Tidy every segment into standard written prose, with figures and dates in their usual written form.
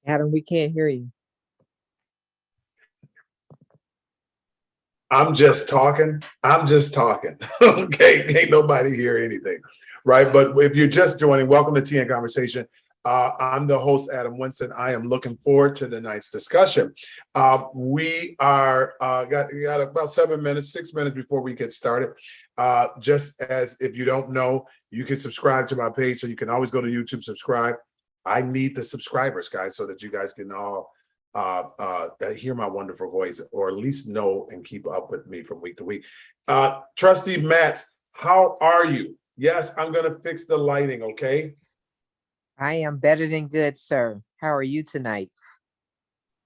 Adam, we can't hear you. I'm just talking. I'm just talking. Okay, ain't nobody hear anything, right? But if you're just joining, welcome to Tea and Conversation. I'm the host, Adam Winston. I am looking forward to tonight's discussion. We are got about 7 minutes, 6 minutes before we get started. Just as if you don't know, you can subscribe to my page, so you can always go to YouTube, subscribe. I need the subscribers, guys, so that you guys can all hear my wonderful voice, or at least know and keep up with me from week to week. Trustee Matts, how are you? Yes, I'm gonna fix the lighting, okay? I am better than good, sir. How are you tonight?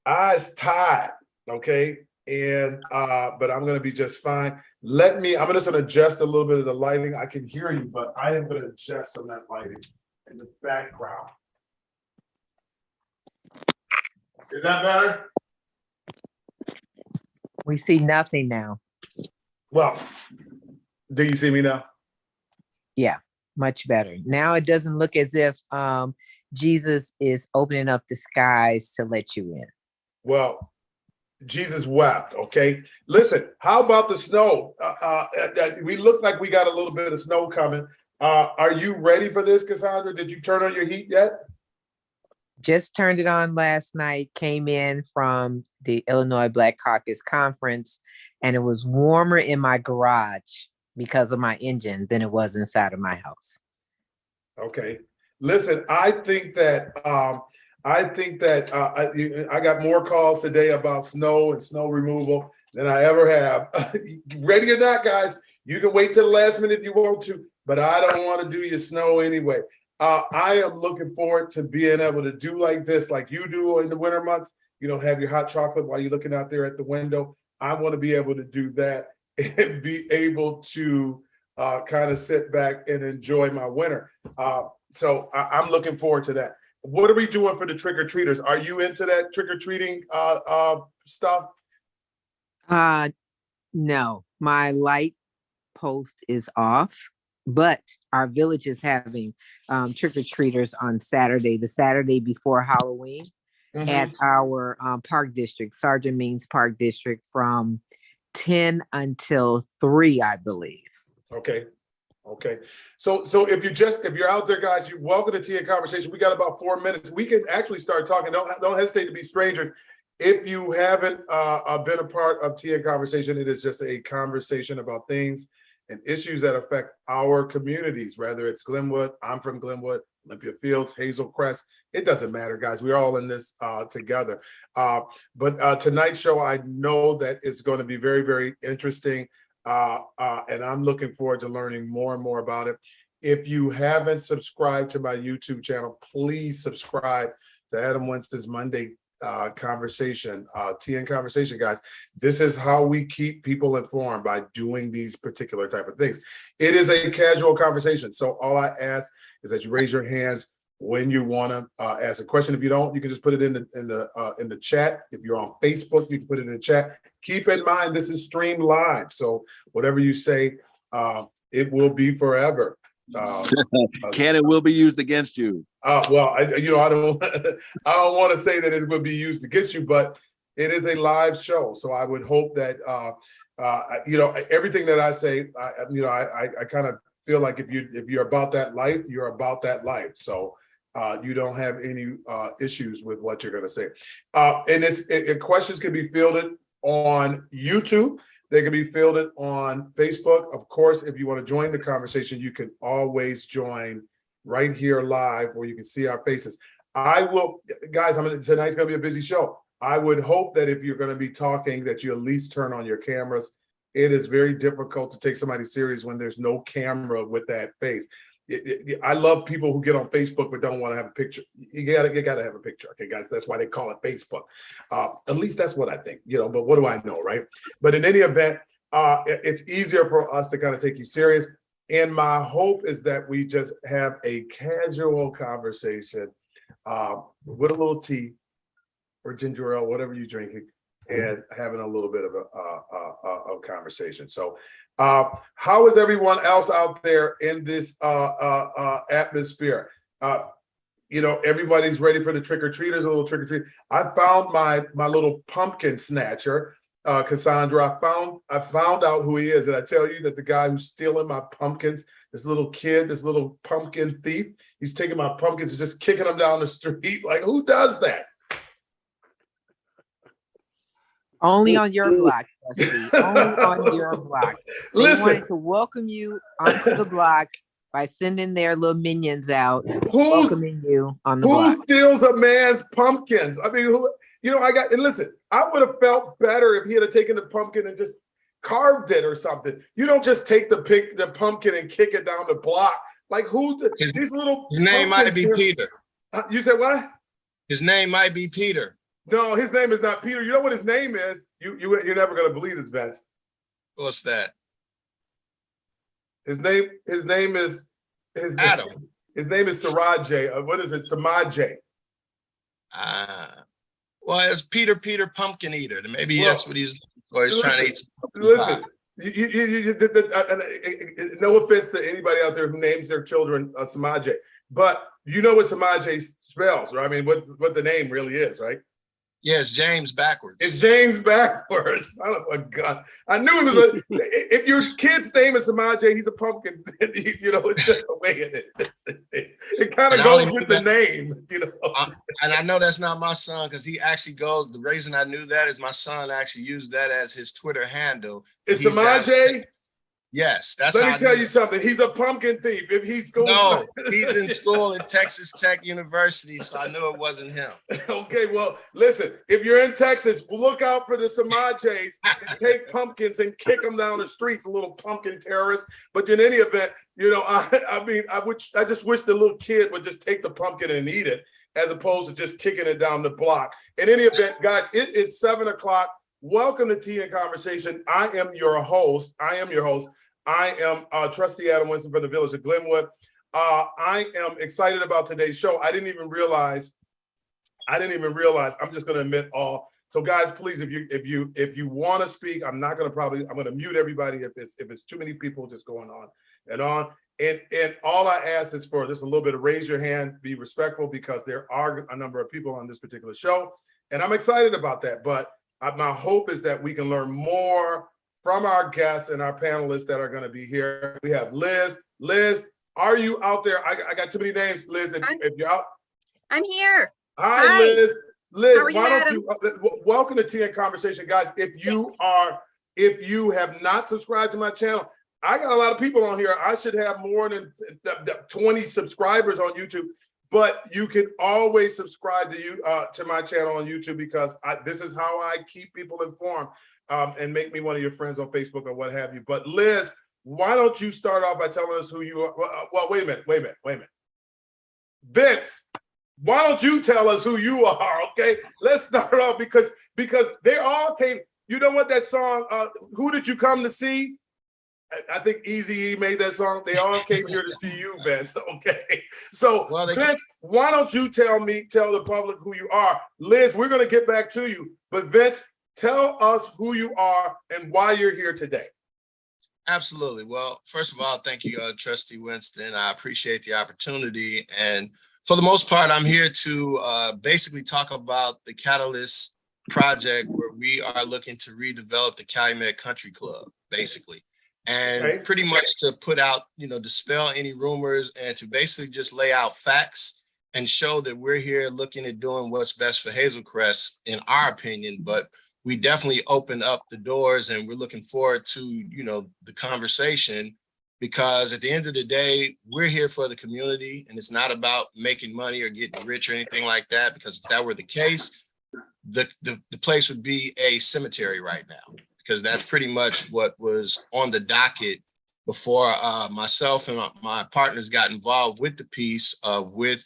Eyes tied, okay? And but I'm gonna be just fine. I'm just gonna adjust a little bit of the lighting. I can hear you, but I am gonna adjust some of that lighting in the background. Is that better? We see nothing now. Well, do you see me now? Yeah, much better. Now it doesn't look as if Jesus is opening up the skies to let you in. Well, Jesus wept, okay? Listen, how about the snow? We look like we got a little bit of snow coming. Are you ready for this, Cassandra? Did you turn on your heat yet? Just turned it on last night, came in from the Illinois Black Caucus Conference, and it was warmer in my garage because of my engine than it was inside of my house. Okay. Listen, I think that I got more calls today about snow and snow removal than I ever have. Ready or not, guys, you can wait till the last minute if you want to, but I don't want to do your snow anyway. I am looking forward to being able to do like this, like you do in the winter months. You know, have your hot chocolate while you're looking out there at the window. I want to be able to do that and be able to kind of sit back and enjoy my winter. So I'm looking forward to that. What are we doing for the trick-or-treaters? Are you into that trick-or-treating stuff? No, my light post is off, but our village is having trick-or-treaters on Saturday, the Saturday before Halloween, at our park district, Sergeant Means Park District, from 10 until 3, I believe. Okay. So if you're out there, guys, you're welcome to Tea and Conversation. We got about 4 minutes. We can actually start talking. Don't hesitate to be strangers. If you haven't been a part of Tea and Conversation, it is just a conversation about things and issues that affect our communities, whether it's Glenwood, I'm from Glenwood, Olympia Fields, Hazel Crest. It doesn't matter, guys. We're all in this together. But tonight's show, I know that it's going to be very, very interesting. And I'm looking forward to learning more and more about it. If you haven't subscribed to my YouTube channel, please subscribe to Adam Winston's Monday conversation, Tea and Conversation, guys. This is how we keep people informed, by doing these particular type of things. It is a casual conversation, so all I ask is that you raise your hands when you want to ask a question. If you don't, you can just put it in the chat. If you're on Facebook, you can put it in the chat. Keep in mind, this is streamed live, so whatever you say, it will be forever. Can and will be used against you. Well, I don't I don't want to say that it will be used against you, but it is a live show, so I would hope that everything that I say, I kind of feel like if you're about that life, you're about that life. So you don't have any issues with what you're going to say. And questions can be fielded on YouTube. They can be fielded on Facebook. Of course, if you want to join the conversation, you can always join right here live where you can see our faces. Guys, tonight's going to be a busy show. I would hope that if you're going to be talking, that you at least turn on your cameras. It is very difficult to take somebody serious when there's no camera with that face. I love people who get on Facebook but don't want to have a picture. You gotta have a picture, okay, guys? That's why they call it Facebook. At least that's what I think, but what do I know, right? But in any event, it's easier for us to kind of take you serious. And my hope is that we just have a casual conversation with a little tea or ginger ale, whatever you're drinking, and having a little bit of a conversation. So how is everyone else out there in this atmosphere? everybody's ready for the trick-or-treaters, a little trick-or-treat. I found my little pumpkin snatcher, Cassandra. I found out who he is. And I tell you that the guy who's stealing my pumpkins, this little kid, this little pumpkin thief, he's taking my pumpkins and just kicking them down the street. Like, who does that? Only on your block, Dusty. Only on your block. They wanted to welcome you onto the block by sending their little minions out, welcoming you on the block. Who steals a man's pumpkins? I mean, and listen, I would have felt better if he had taken the pumpkin and just carved it or something. You don't just take the pumpkin and kick it down the block. Like these little. His name might be Peter. You said what? His name might be Peter. No, his name is not Peter. You know what his name is? You're never gonna believe this, Vince. What's that? His name is Adam. His name is Saraje. What is it? Samaje. Well, it's Peter Pumpkin Eater. Maybe that's what he's looking for. He's trying to eat some listen, no offense to anybody out there who names their children Samaje, but you know what Samaje spells, right? I mean, what the name really is, right? Yes, James backwards. It's James backwards. Oh my God. I knew it was if your kid's name is Samaje, he's a pumpkin. It's just the way it is. It kind of goes with the name, And I know that's not my son because he actually goes, the reason I knew that is my son actually used that as his Twitter handle. It's Samaje? Yes, that's. Let me tell you something. He's a pumpkin thief. If he's going, he's in school at Texas Tech University, so I knew it wasn't him. Okay, well, listen. If you're in Texas, look out for the Samajes and take pumpkins and kick them down the streets, a little pumpkin terrorist. But in any event, I just wish the little kid would just take the pumpkin and eat it, as opposed to just kicking it down the block. In any event, guys, it is 7:00. Welcome to Tea and Conversation. I am your host. I am Trustee Adam Winston from the Village of Glenwood. I am excited about today's show. I didn't even realize. I'm just going to admit all. So, guys, please, if you want to speak, I'm going to mute everybody if it's too many people just going on and on. And all I ask is for just a little bit of raise your hand, be respectful, because there are a number of people on this particular show, and I'm excited about that. But my hope is that we can learn more from our guests and our panelists that are going to be here. We have Liz. Liz, are you out there? I got too many names, Liz. If you're out, I'm here. Hi, Liz. Liz, How are you, why don't you welcome to Tea and Conversation, guys? If you have not subscribed to my channel, I got a lot of people on here. I should have more than 20 subscribers on YouTube. But you can always subscribe to my channel on YouTube, because this is how I keep people informed, and make me one of your friends on Facebook or what have you. But Liz, why don't you start off by telling us who you are? Well, wait a minute. Vince, why don't you tell us who you are? Okay, let's start off because they all came. You know what that song? Who did you come to see? I think Eazy-E made that song. They all came here to see you, Vince. Okay. So, Vince, why don't you tell the public who you are? Liz, we're going to get back to you. But Vince, tell us who you are and why you're here today. Absolutely. Well, first of all, thank you, Trustee Winston. I appreciate the opportunity. And for the most part, I'm here to basically talk about the Catalyst project, where we are looking to redevelop the Calumet Country Club, basically. And pretty much to put out, dispel any rumors, and to basically just lay out facts and show that we're here looking at doing what's best for Hazel Crest, in our opinion. But we definitely open up the doors, and we're looking forward to, the conversation, because at the end of the day, we're here for the community, and it's not about making money or getting rich or anything like that, because if that were the case, the place would be a cemetery right now. Because that's pretty much what was on the docket before myself and my partners got involved with the piece with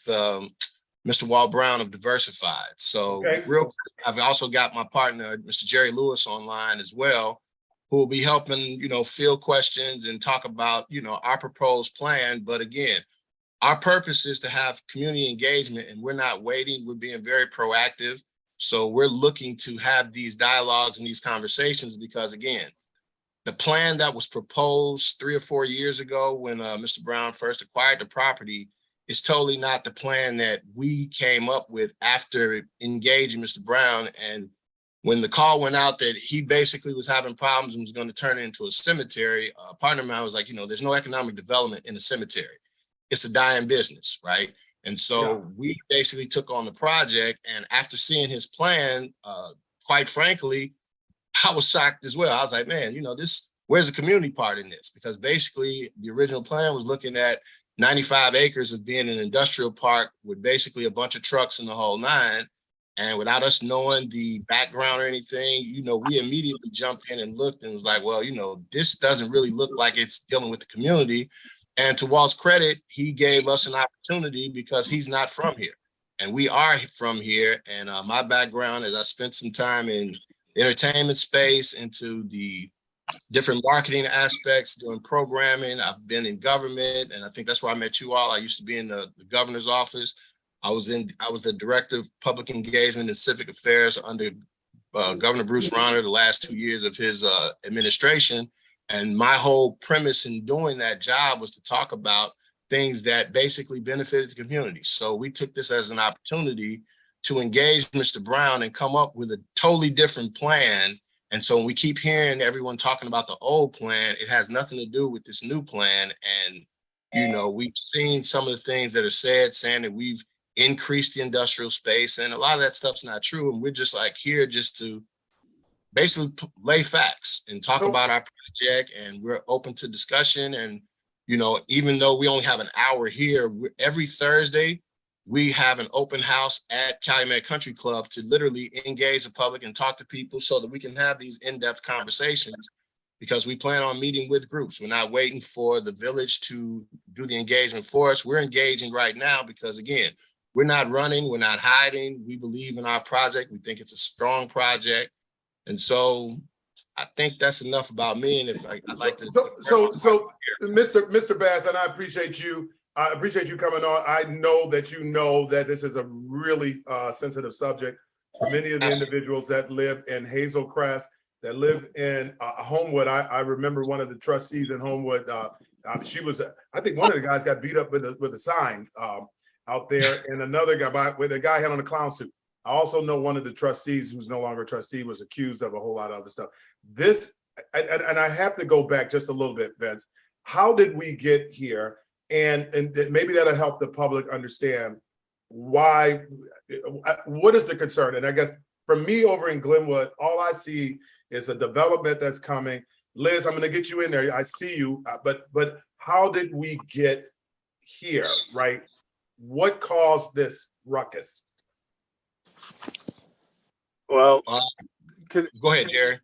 Mr. Walt Brown of Diversified. So real quick, I've also got my partner, Mr. Jerry Lewis, online as well, who will be helping, field questions and talk about, our proposed plan. But again, our purpose is to have community engagement, and we're not waiting. We're being very proactive. So we're looking to have these dialogues and these conversations because, again, the plan that was proposed 3 or 4 years ago when Mr. Brown first acquired the property It's totally not the plan that we came up with after engaging Mr. Brown. And when the call went out that he basically was having problems and was going to turn it into a cemetery, a partner of mine was like, there's no economic development in a cemetery. It's a dying business, right? And so we basically took on the project. And after seeing his plan, quite frankly, I was shocked as well. I was like, man, where's the community part in this? Because basically the original plan was looking at 95 acres of being an industrial park with basically a bunch of trucks in the whole nine. And without us knowing the background or anything, we immediately jumped in and looked and was like, well, this doesn't really look like it's dealing with the community. And to Walt's credit, he gave us an opportunity because he's not from here. And we are from here. And my background is I spent some time in entertainment space, into the different marketing aspects, doing programming. I've been in government, and I think that's where I met you all. I used to be in the governor's office. I was the director of public engagement and civic affairs under Governor Bruce Rauner the last 2 years of his administration. And my whole premise in doing that job was to talk about things that basically benefited the community. So we took this as an opportunity to engage Mr. Brown and come up with a totally different plan. And so when we keep hearing everyone talking about the old plan, it has nothing to do with this new plan. And, we've seen some of the things that are said, saying that we've increased the industrial space, and a lot of that stuff's not true. And we're just like here just to basically lay facts and talk about our project, and we're open to discussion. And, even though we only have an hour here, every Thursday, we have an open house at Calumet Country Club to literally engage the public and talk to people so that we can have these in-depth conversations, because we plan on meeting with groups. We're not waiting for the village to do the engagement for us. We're engaging right now because, again, we're not running, we're not hiding. We believe in our project. We think it's a strong project. And so I think that's enough about me. And if I'd like to. So Mr. Bass, and I appreciate you. I appreciate you coming on. I know that this is a really sensitive subject for many of the individuals that live in Hazel Crest, that live in Homewood. I remember one of the trustees in Homewood. She was, I think one of the guys got beat up with a sign out there, and another guy with a guy had on a clown suit. I also know one of the trustees, who's no longer a trustee, was accused of a whole lot of other stuff. This, and I have to go back just a little bit, Vince. How did we get here? And maybe that'll help the public understand why, what is the concern? And I guess for me over in Glenwood, all I see is a development that's coming. Liz, I'm gonna get you in there. I see you, but how did we get here, right? What caused this ruckus? Well, go ahead, Jerry.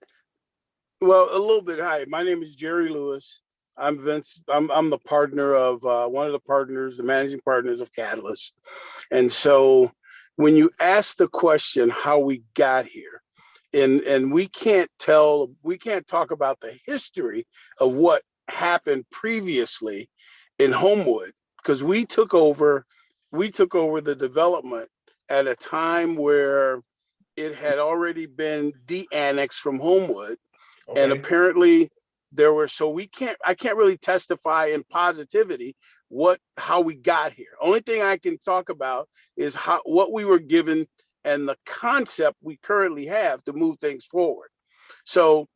Well, a little bit. Hi, my name is Jerry Lewis. I'm Vince. I'm the partner of one of the partners, the managing partners of Catalyst. And so when you ask the question how we got here, and we can't talk about the history of what happened previously in Homewood, because we took over the development at a time where it had already been de-annexed from Homewood. Okay. And apparently I can't really testify in positivity how we got here. Only thing I can talk about is what we were given and the concept we currently have to move things forward. So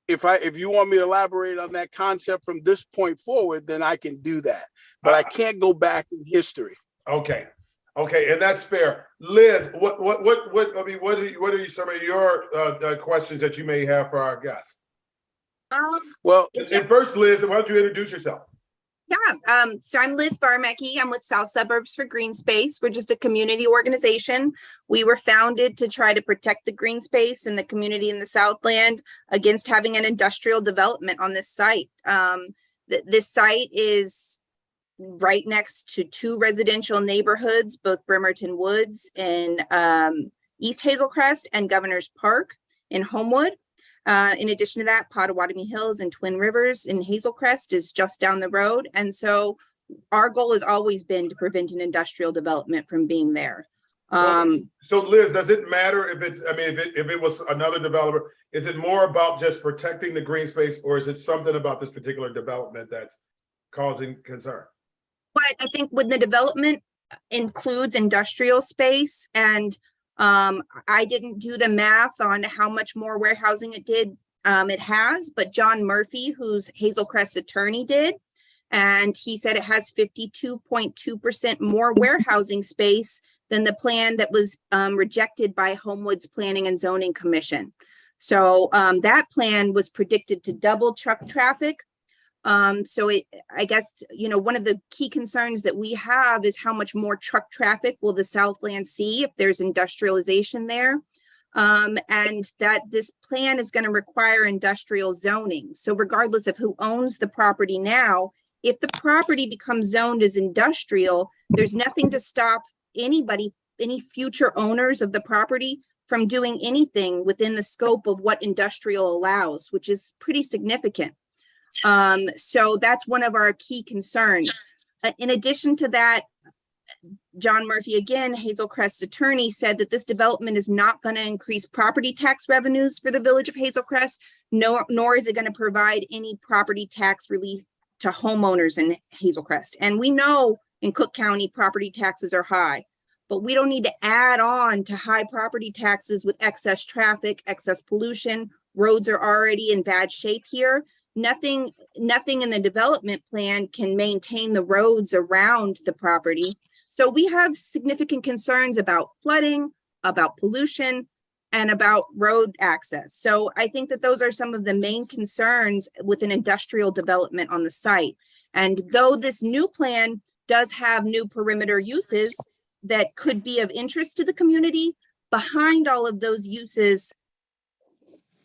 if you want me to elaborate on that concept from this point forward, then I can do that. But I can't go back in history. Okay, and that's fair. Liz, what are some of your questions that you may have for our guests? Well, and first, Liz, why don't you introduce yourself? Yeah, so I'm Liz Barmecki. I'm with South Suburbs for Green Space. We're just a community organization. We were founded to try to protect the green space and the community in the Southland against having an industrial development on this site. This site is right next to two residential neighborhoods, both Bremerton Woods in East Hazel Crest and Governor's Park in Homewood. In addition to that, Pottawatomie Hills and Twin Rivers in Hazel Crest is just down the road. And so our goal has always been to prevent an industrial development from being there. So Liz, does it matter if it was another developer? Is it more about just protecting the green space, or is it something about this particular development that's causing concern? But I think when the development includes industrial space, and I didn't do the math on how much more warehousing it has, but John Murphy, who's Hazel Crest's attorney, did. And he said it has 52.2% more warehousing space than the plan that was rejected by Homewood's Planning and Zoning Commission. So that plan was predicted to double truck traffic. So I guess, one of the key concerns that we have is how much more truck traffic will the Southland see if there's industrialization there. And that this plan is going to require industrial zoning. So regardless of who owns the property now, if the property becomes zoned as industrial, there's nothing to stop any future owners of the property from doing anything within the scope of what industrial allows, which is pretty significant. So that's one of our key concerns. In addition to that, John Murphy, again, Hazel Crest's attorney, said that this development is not going to increase property tax revenues for the village of Hazel Crest, nor is it going to provide any property tax relief to homeowners in Hazel Crest. And we know in Cook County, property taxes are high, but we don't need to add on to high property taxes with excess traffic, excess pollution. Roads are already in bad shape here. Nothing in the development plan can maintain the roads around the property. So we have significant concerns about flooding, about pollution, and about road access. So I think that those are some of the main concerns with an industrial development on the site. And though this new plan does have new perimeter uses that could be of interest to the community, behind all of those uses,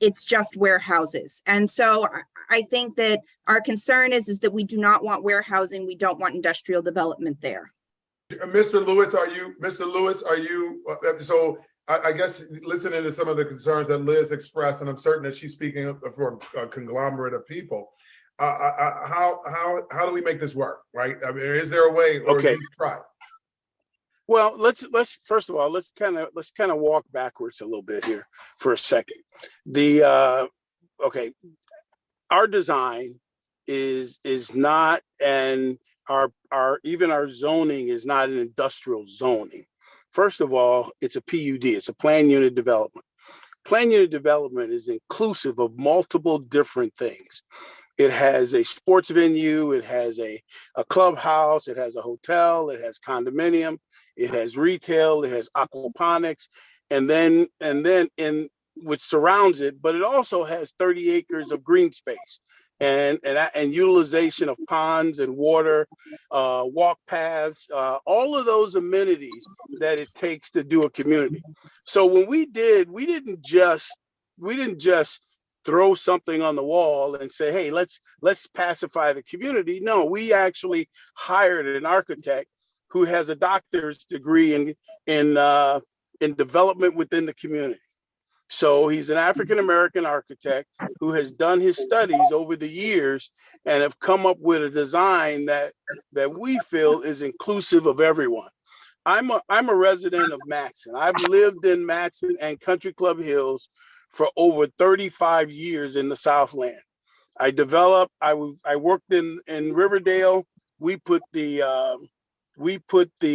it's just warehouses. And so I think that our concern is that we do not want warehousing. We don't want industrial development there. Mr. Lewis, so I guess listening to some of the concerns that Liz expressed, and I'm certain that she's speaking for a conglomerate of people, how do we make this work, right? I mean, is there a way, or Okay. you try? Well, let's first of all, let's kind of walk backwards a little bit here for a second. Our design is not, and our zoning is not an industrial zoning. First of all, it's a PUD, it's a planned unit development. Planned unit development is inclusive of multiple different things. It has a sports venue, it has a clubhouse, it has a hotel, it has condominium, it has retail, it has aquaponics, and then in which surrounds it, but it also has 30 acres of green space and utilization of ponds and water, walk paths, all of those amenities that it takes to do a community. So when we didn't just throw something on the wall and say, hey, let's pacify the community. No, we actually hired an architect who has a doctor's degree in development within the community. So he's an African-American architect who has done his studies over the years and have come up with a design that we feel is inclusive of everyone. I'm a resident of Matson. I've lived in Matson and Country Club Hills for over 35 years in the Southland. I worked in Riverdale. We put the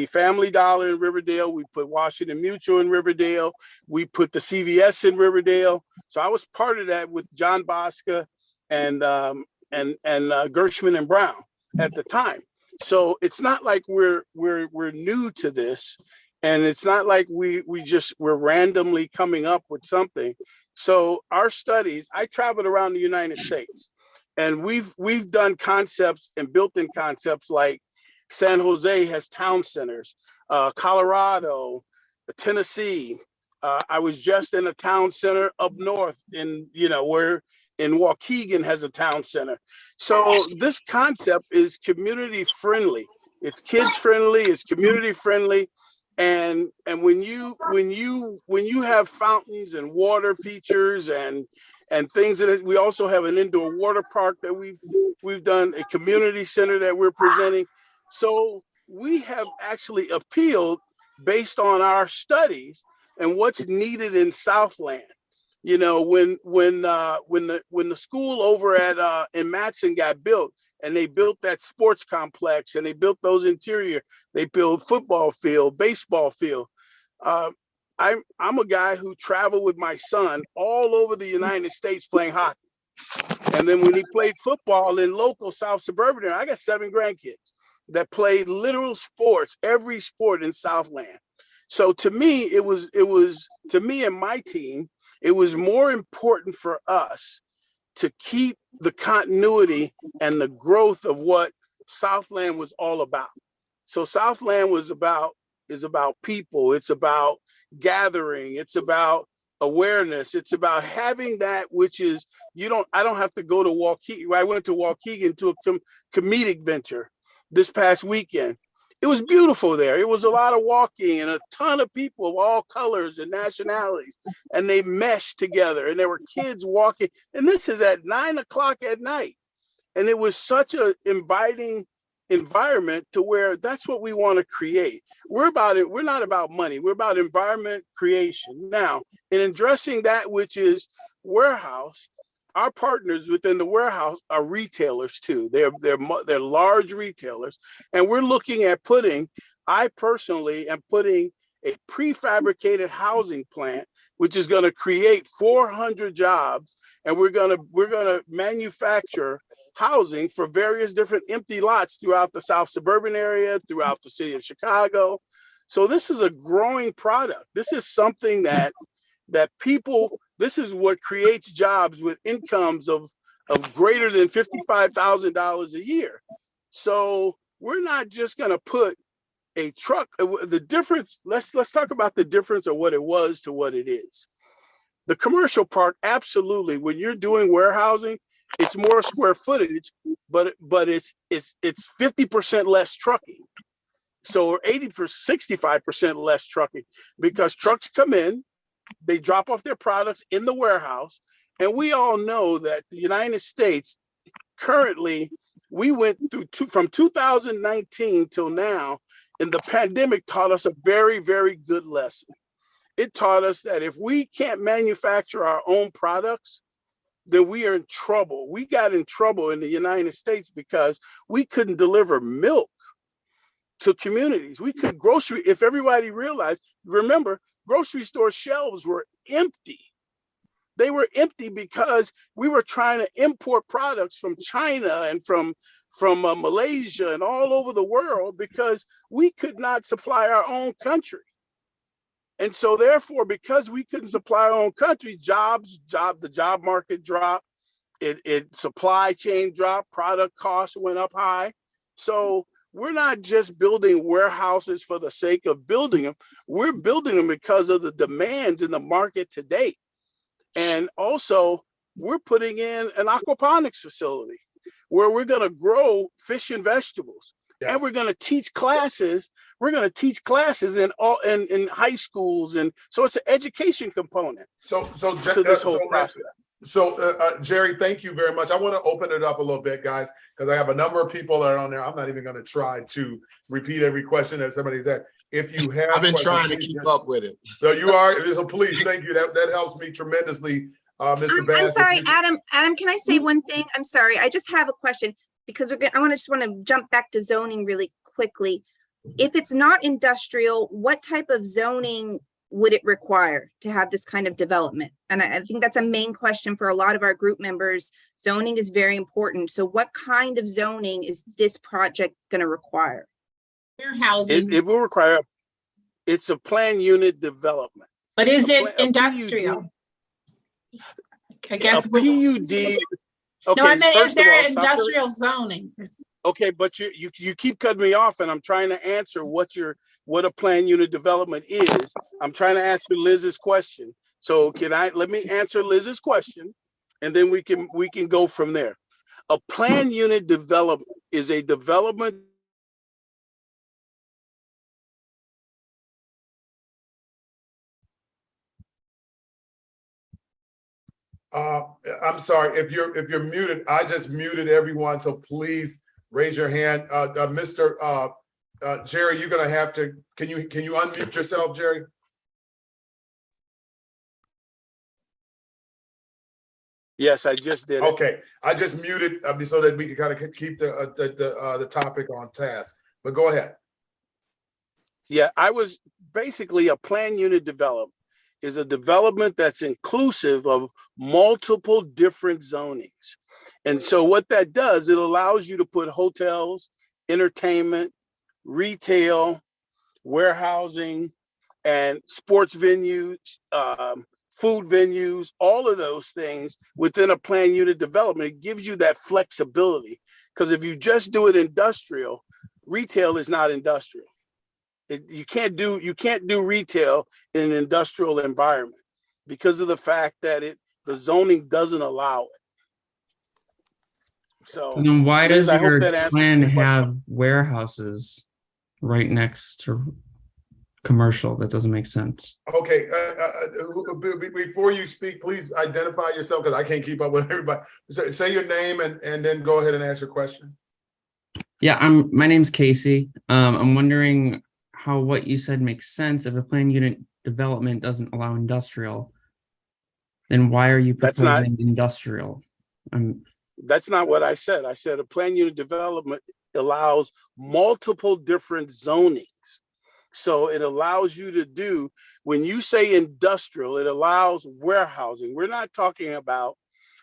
Family Dollar in Riverdale. We put Washington Mutual in Riverdale. We put the CVS in Riverdale. So I was part of that with John Bosca and Gershman and Brown at the time. So it's not like we're new to this, and it's not like we're randomly coming up with something. So our studies, I traveled around the United States, and we've done concepts and built-in concepts like San Jose has town centers, Colorado, Tennessee. I was just in a town center up north where in Waukegan has a town center. So this concept is community friendly. It's kids friendly. It's community friendly. And when you have fountains and water features and things that we also have an indoor water park that we've done, a community center that we're presenting. So we have actually appealed based on our studies and what's needed in Southland. You know, when the school over at in Matson got built, and they built that sports complex, and they built those interior. They built football field, baseball field. I'm a guy who traveled with my son all over the United States playing hockey. And then when he played football in local South suburban area, I got 7 grandkids that played literal sports, every sport in Southland. So to me, it was to me and my team, it was more important for us to keep the continuity and the growth of what Southland was all about. So Southland is about people. It's about gathering. It's about awareness. It's about having that which is, I don't have to go to Waukegan. I went to Waukegan to a comedic venture this past weekend. It was beautiful there. It was a lot of walking and a ton of people of all colors and nationalities, and they meshed together, and there were kids walking, and this is at 9 o'clock at night. And it was such an inviting environment to where that's what we want to create. We're about it. We're not about money. We're about environment creation. Now, in addressing that, which is warehouse, our partners within the warehouse are retailers too. They're large retailers, and we're looking at I personally am putting a prefabricated housing plant, which is going to create 400 jobs, and we're going to manufacture housing for various different empty lots throughout the South suburban area, throughout the city of Chicago. So this is a growing product. This is something that people, this is what creates jobs with incomes of greater than $55,000 a year. So we're not just going to put a truck. The difference, let's talk about the difference of what it was to what it is. The commercial park, absolutely, when you're doing warehousing, it's more square footage, but it's 50% less trucking. So 65% less trucking, because trucks come in, they drop off their products in the warehouse. And we all know that the United States currently, we went through from 2019 till now, and the pandemic taught us a very, very good lesson. It taught us that if we can't manufacture our own products, then we are in trouble. We got in trouble in the United States because we couldn't deliver milk to communities. We could if everybody realized, remember, grocery store shelves were empty. They were empty because we were trying to import products from China and from Malaysia and all over the world because we could not supply our own country. And so therefore, because we couldn't supply our own country, the job market dropped, supply chain dropped, product costs went up high. So we're not just building warehouses for the sake of building them. We're building them because of the demands in the market today. And also, we're putting in an aquaponics facility where we're going to grow fish and vegetables. Yes. And we're going to teach classes. We're going to teach classes in high schools, and so it's an education component. So this whole process. So Jerry, thank you very much. I want to open it up a little bit, guys, because I have a number of people that are on there. I'm not even going to try to repeat every question that somebody's asked. If you have, I've been trying to keep up with it. So you are. So please, thank you. That helps me tremendously, Mr. Bass. I'm sorry, Adam. Adam, can I say one thing? I'm sorry. I just have a question because I want to jump back to zoning really quickly. If it's not industrial, what type of zoning would it require to have this kind of development? And I think that's a main question for a lot of our group members. Zoning is very important. So what kind of zoning is this project going to require? Warehousing. It will require, it's a planned unit development. But is it industrial? I guess. A PUD. Okay, no, I meant, is there industrial zoning? Okay, but you keep cutting me off, and I'm trying to answer what a planned unit development is. I'm trying to answer Liz's question. So let me answer Liz's question, and then we can go from there. A planned unit development is a development I'm sorry if you're muted. I just muted everyone, so please raise your hand. Mr. Jerry, you're gonna have to. Can you unmute yourself, Jerry? Yes, I just did it. Okay, I just muted so that we can kind of keep the topic on task. But go ahead. Yeah, I was basically a plan unit development is a development that's inclusive of multiple different zonings. And so what that does, it allows you to put hotels, entertainment, retail, warehousing, and sports venues, food venues, all of those things within a plan unit development. It gives you that flexibility, because if you just do it industrial, retail is not industrial. You can't do retail in an industrial environment because of the fact that the zoning doesn't allow it. So then why Liz, does I hope your that answers plan your question. have warehouses right next to commercial? That doesn't make sense. Okay, before you speak, please identify yourself because I can't keep up with everybody. Say your name and then go ahead and ask your question. Yeah, my name's Casey. I'm wondering how what you said makes sense. If a plan unit development doesn't allow industrial, then why are you proposing industrial? That's not what I said. I said a plan unit development allows multiple different zonings. So it allows you to do, when you say industrial, it allows warehousing. We're not talking about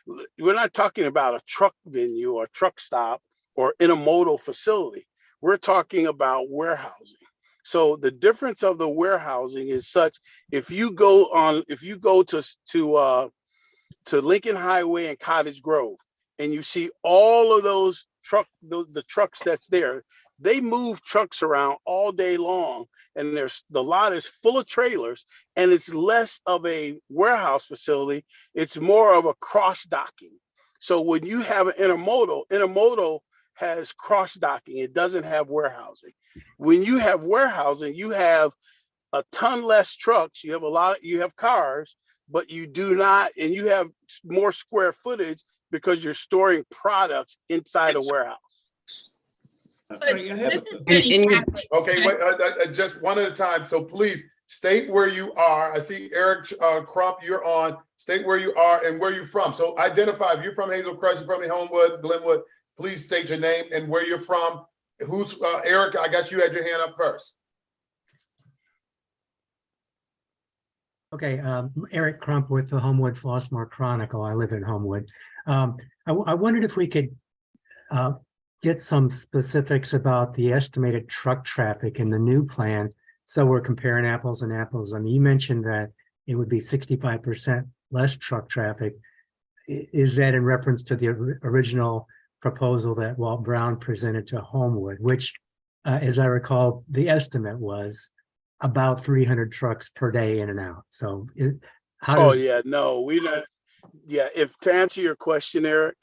a truck venue or truck stop or intermodal facility. We're talking about warehousing. So the difference of the warehousing is such, if you go to Lincoln Highway and Cottage Grove, and you see all of those the trucks that's there, they move trucks around all day long, and the lot is full of trailers, and it's less of a warehouse facility. It's more of a cross docking. So when you have an intermodal has cross docking. It doesn't have warehousing. When you have warehousing, you have a ton less trucks. You have cars, but you do not, and you have more square footage because you're storing products inside a warehouse. Okay, wait, just one at a time. So please state where you are. I see Eric Crump, you're on. State where you are and where you're from. So identify if you're from Hazel Crest, you're from Homewood, Glenwood. Please state your name and where you're from. Who's Eric? I guess you had your hand up first. Okay, Eric Crump with the Homewood Flossmoor Chronicle. I live in Homewood. I wondered if we could get some specifics about the estimated truck traffic in the new plan. So we're comparing apples and apples. I mean, you mentioned that it would be 65% less truck traffic. Is that in reference to the original proposal that Walt Brown presented to Homewood, which, as I recall, the estimate was about 300 trucks per day in and out. So we're not. Yeah, if to answer your question, Eric,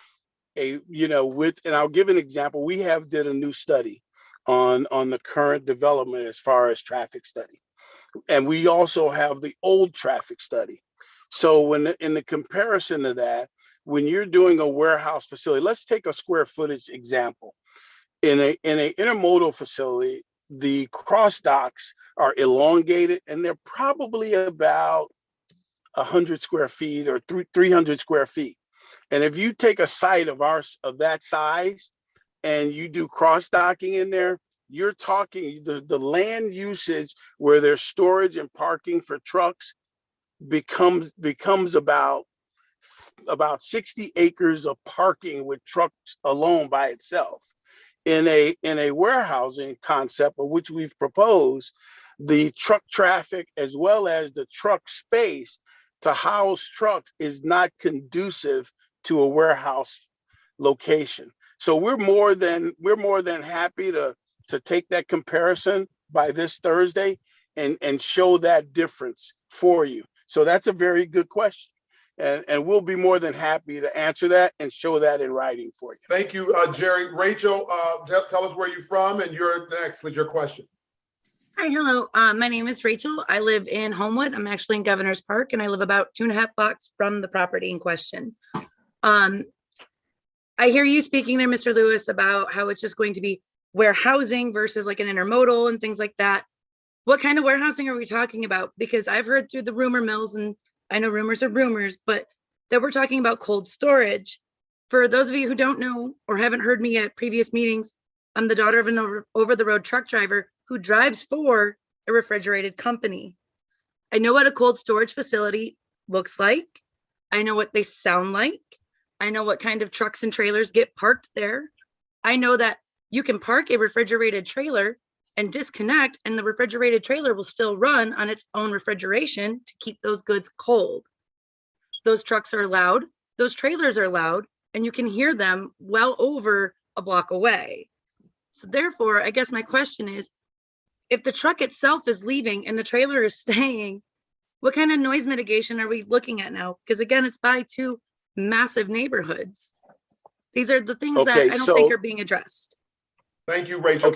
and I'll give an example. We did a new study on the current development as far as traffic study. And we also have the old traffic study. So in the comparison to that, when you're doing a warehouse facility, let's take a square footage example. In a intermodal facility, the cross docks are elongated and they're probably about 100 square feet or 300 square feet. And if you take a site of that size and you do cross docking in there, you're talking the land usage where there's storage and parking for trucks becomes about 60 acres of parking with trucks alone by itself. In a warehousing concept of which we've proposed, the truck traffic as well as the truck space to house trucks is not conducive to a warehouse location. So we're more than happy to take that comparison by this Thursday and show that difference for you. So that's a very good question. And we'll be more than happy to answer that and show that in writing for you. Thank you, Jerry. Rachel, tell us where you're from and you're next with your question. Hi, hello. My name is Rachel. I live in Homewood. I'm actually in Governor's Park, and I live about 2.5 blocks from the property in question. I hear you speaking there, Mr. Lewis, about how it's just going to be warehousing versus like an intermodal and things like that. What kind of warehousing are we talking about? Because I've heard through the rumor mills, and I know rumors are rumors, but that we're talking about cold storage. For those of you who don't know or haven't heard me at previous meetings, I'm the daughter of an over-the-road truck driver who drives for a refrigerated company. I know what a cold storage facility looks like. I know what they sound like. I know what kind of trucks and trailers get parked there. I know that you can park a refrigerated trailer and disconnect, and the refrigerated trailer will still run on its own refrigeration to keep those goods cold. Those trucks are loud, those trailers are loud, and you can hear them well over a block away. So therefore, I guess my question is, if the truck itself is leaving and the trailer is staying, what kind of noise mitigation are we looking at now? Because again, it's by two massive neighborhoods. These are the things that I don't think are being addressed. Thank you, Rachel.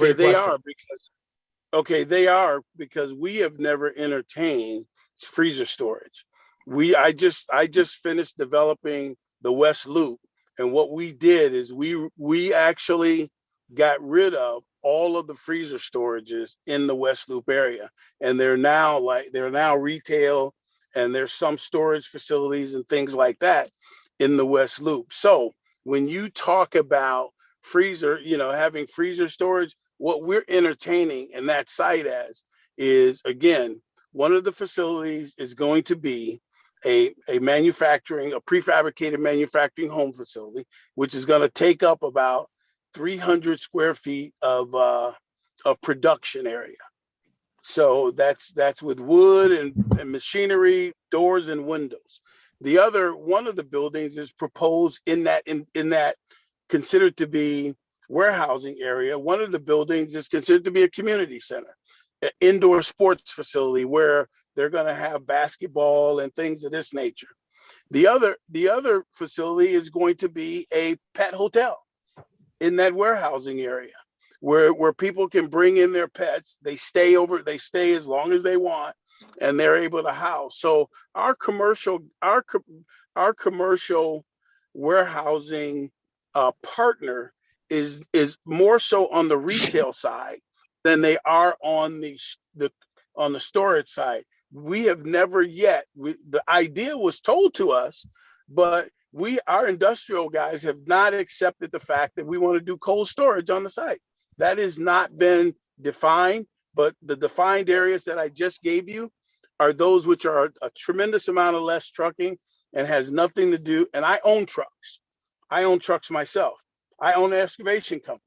Okay, they are because we have never entertained freezer storage. I just finished developing the West Loop, and what we did is we actually got rid of all of the freezer storages in the West Loop area, and they're now retail, and there's some storage facilities and things like that in the West Loop. So when you talk about freezer, having freezer storage, what we're entertaining in that site as is, again, one of the facilities is going to be a prefabricated manufacturing home facility, which is going to take up about 300 square feet of production area. So that's with wood and machinery, doors and windows. One of the buildings is proposed in that considered to be warehousing area. One of the buildings is considered to be a community center, an indoor sports facility where they're going to have basketball and things of this nature. The other facility is going to be a pet hotel in that warehousing area where people can bring in their pets. They stay as long as they want, and they're able to house. So our commercial warehousing partner is more so on the retail side than they are on the storage side. We have never yet, the idea was told to us, but our industrial guys have not accepted the fact that we want to do cold storage on the site. That has not been defined, but the defined areas that I just gave you are those which are a tremendous amount of less trucking and has nothing to do. And I own trucks. I own trucks myself. I own an excavation company.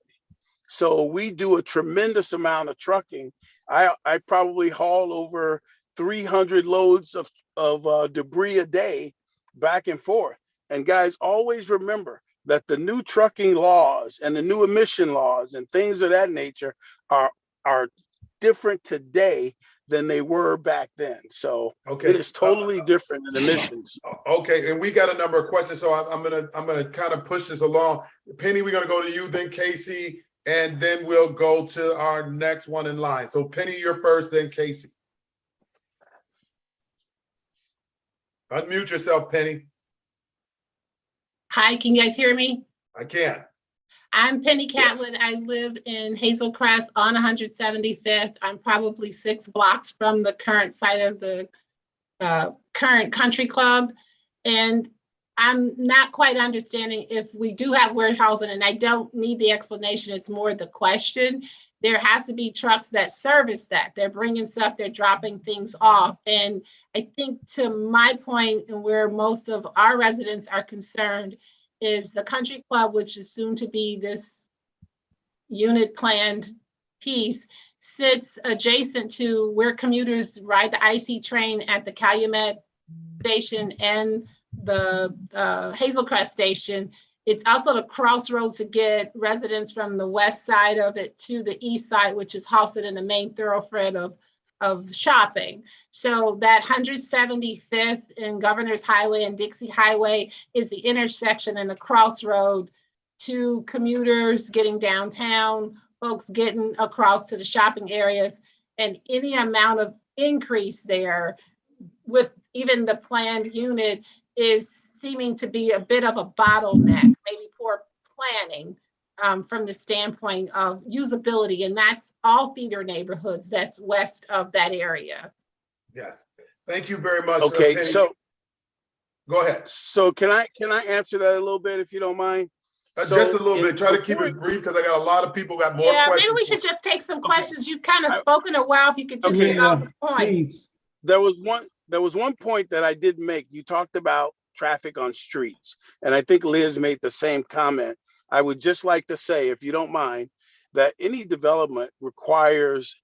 So we do a tremendous amount of trucking. I probably haul over 300 loads of debris a day back and forth. And guys, always remember that the new trucking laws and the new emission laws and things of that nature are different today than they were back then. So it is totally different in emissions. Okay, and we got a number of questions, so I'm gonna kind of push this along. Penny, we're gonna go to you, then Casey, and then we'll go to our next one in line. So Penny, you're first, then Casey. Unmute yourself, Penny. Hi, can you guys hear me? I can. I'm Penny Catlett. Yes. I live in Hazel Crest on 175th. I'm probably 6 blocks from the current site of the current country club. And I'm not quite understanding if we do have warehousing, and I don't need the explanation, it's more the question. There has to be trucks that service that. They're bringing stuff, they're dropping things off. And I think to my point, and where most of our residents are concerned, is the country club, which is soon to be this unit planned piece, sits adjacent to where commuters ride the IC train at the Calumet station and the Hazel Crest station. It's also the crossroads to get residents from the west side of it to the east side, which is hosted in the main thoroughfare of shopping. So that 175th and Governor's Highway and Dixie Highway is the intersection and the crossroad to commuters getting downtown, folks getting across to the shopping areas, and any amount of increase there with even the planned unit is seeming to be a bit of a bottleneck, maybe poor planning from the standpoint of usability, and that's all feeder neighborhoods that's west of that area. Yes, thank you very much. Okay, so Go ahead. So can I answer that a little bit if you don't mind? Just a little bit. Try to keep it brief because I got a lot of people got more questions. Maybe we should just take some questions. You've kind of spoken a while. If you could just get all the points. There was one point that I did make. You talked about traffic on streets, and I think Liz made the same comment. I would just like to say, if you don't mind, that any development requires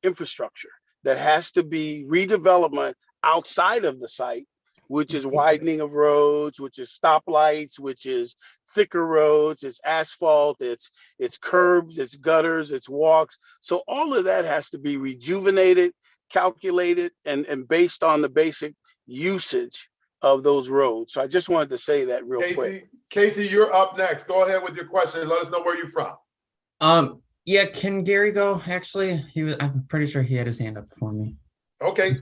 infrastructure that has to be redevelopment outside of the site, which is widening of roads, which is stoplights, which is thicker roads, it's asphalt, it's curbs, it's gutters, it's walks. So all of that has to be rejuvenated, calculated, and based on the basic usage of those roads. So I just wanted to say that real quick. Casey, you're up next. Go ahead with your question. Let us know where you're from. Yeah, can Gary go? Actually, I'm pretty sure he had his hand up for me. Okay.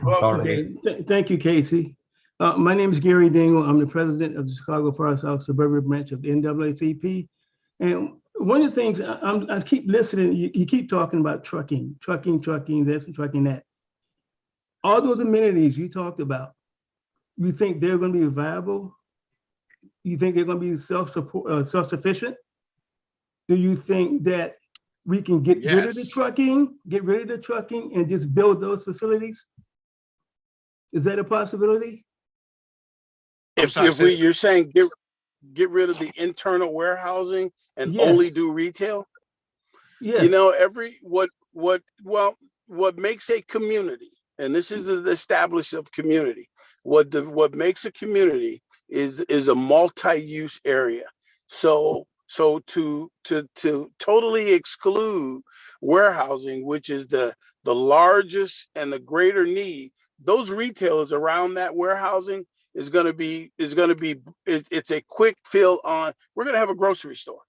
Thank you, Casey. My name is Gary Dingle. I'm the president of the Chicago Far South Suburban branch of the NAACP. And one of the things I keep listening, you keep talking about trucking, this and trucking that. All those amenities you talked about, you think they're going to be viable? You think they're going to be self-sufficient? Do you think that we can get rid of the trucking and just build those facilities? Is that a possibility? You're saying get rid of the internal warehousing and only do retail? Yes. You know, what makes a community, and this is the establishment of community, what makes a community is a multi-use area. So to totally exclude warehousing, which is the largest and the greater need, those retailers around that warehousing it's a quick fill on, we're going to have a grocery store.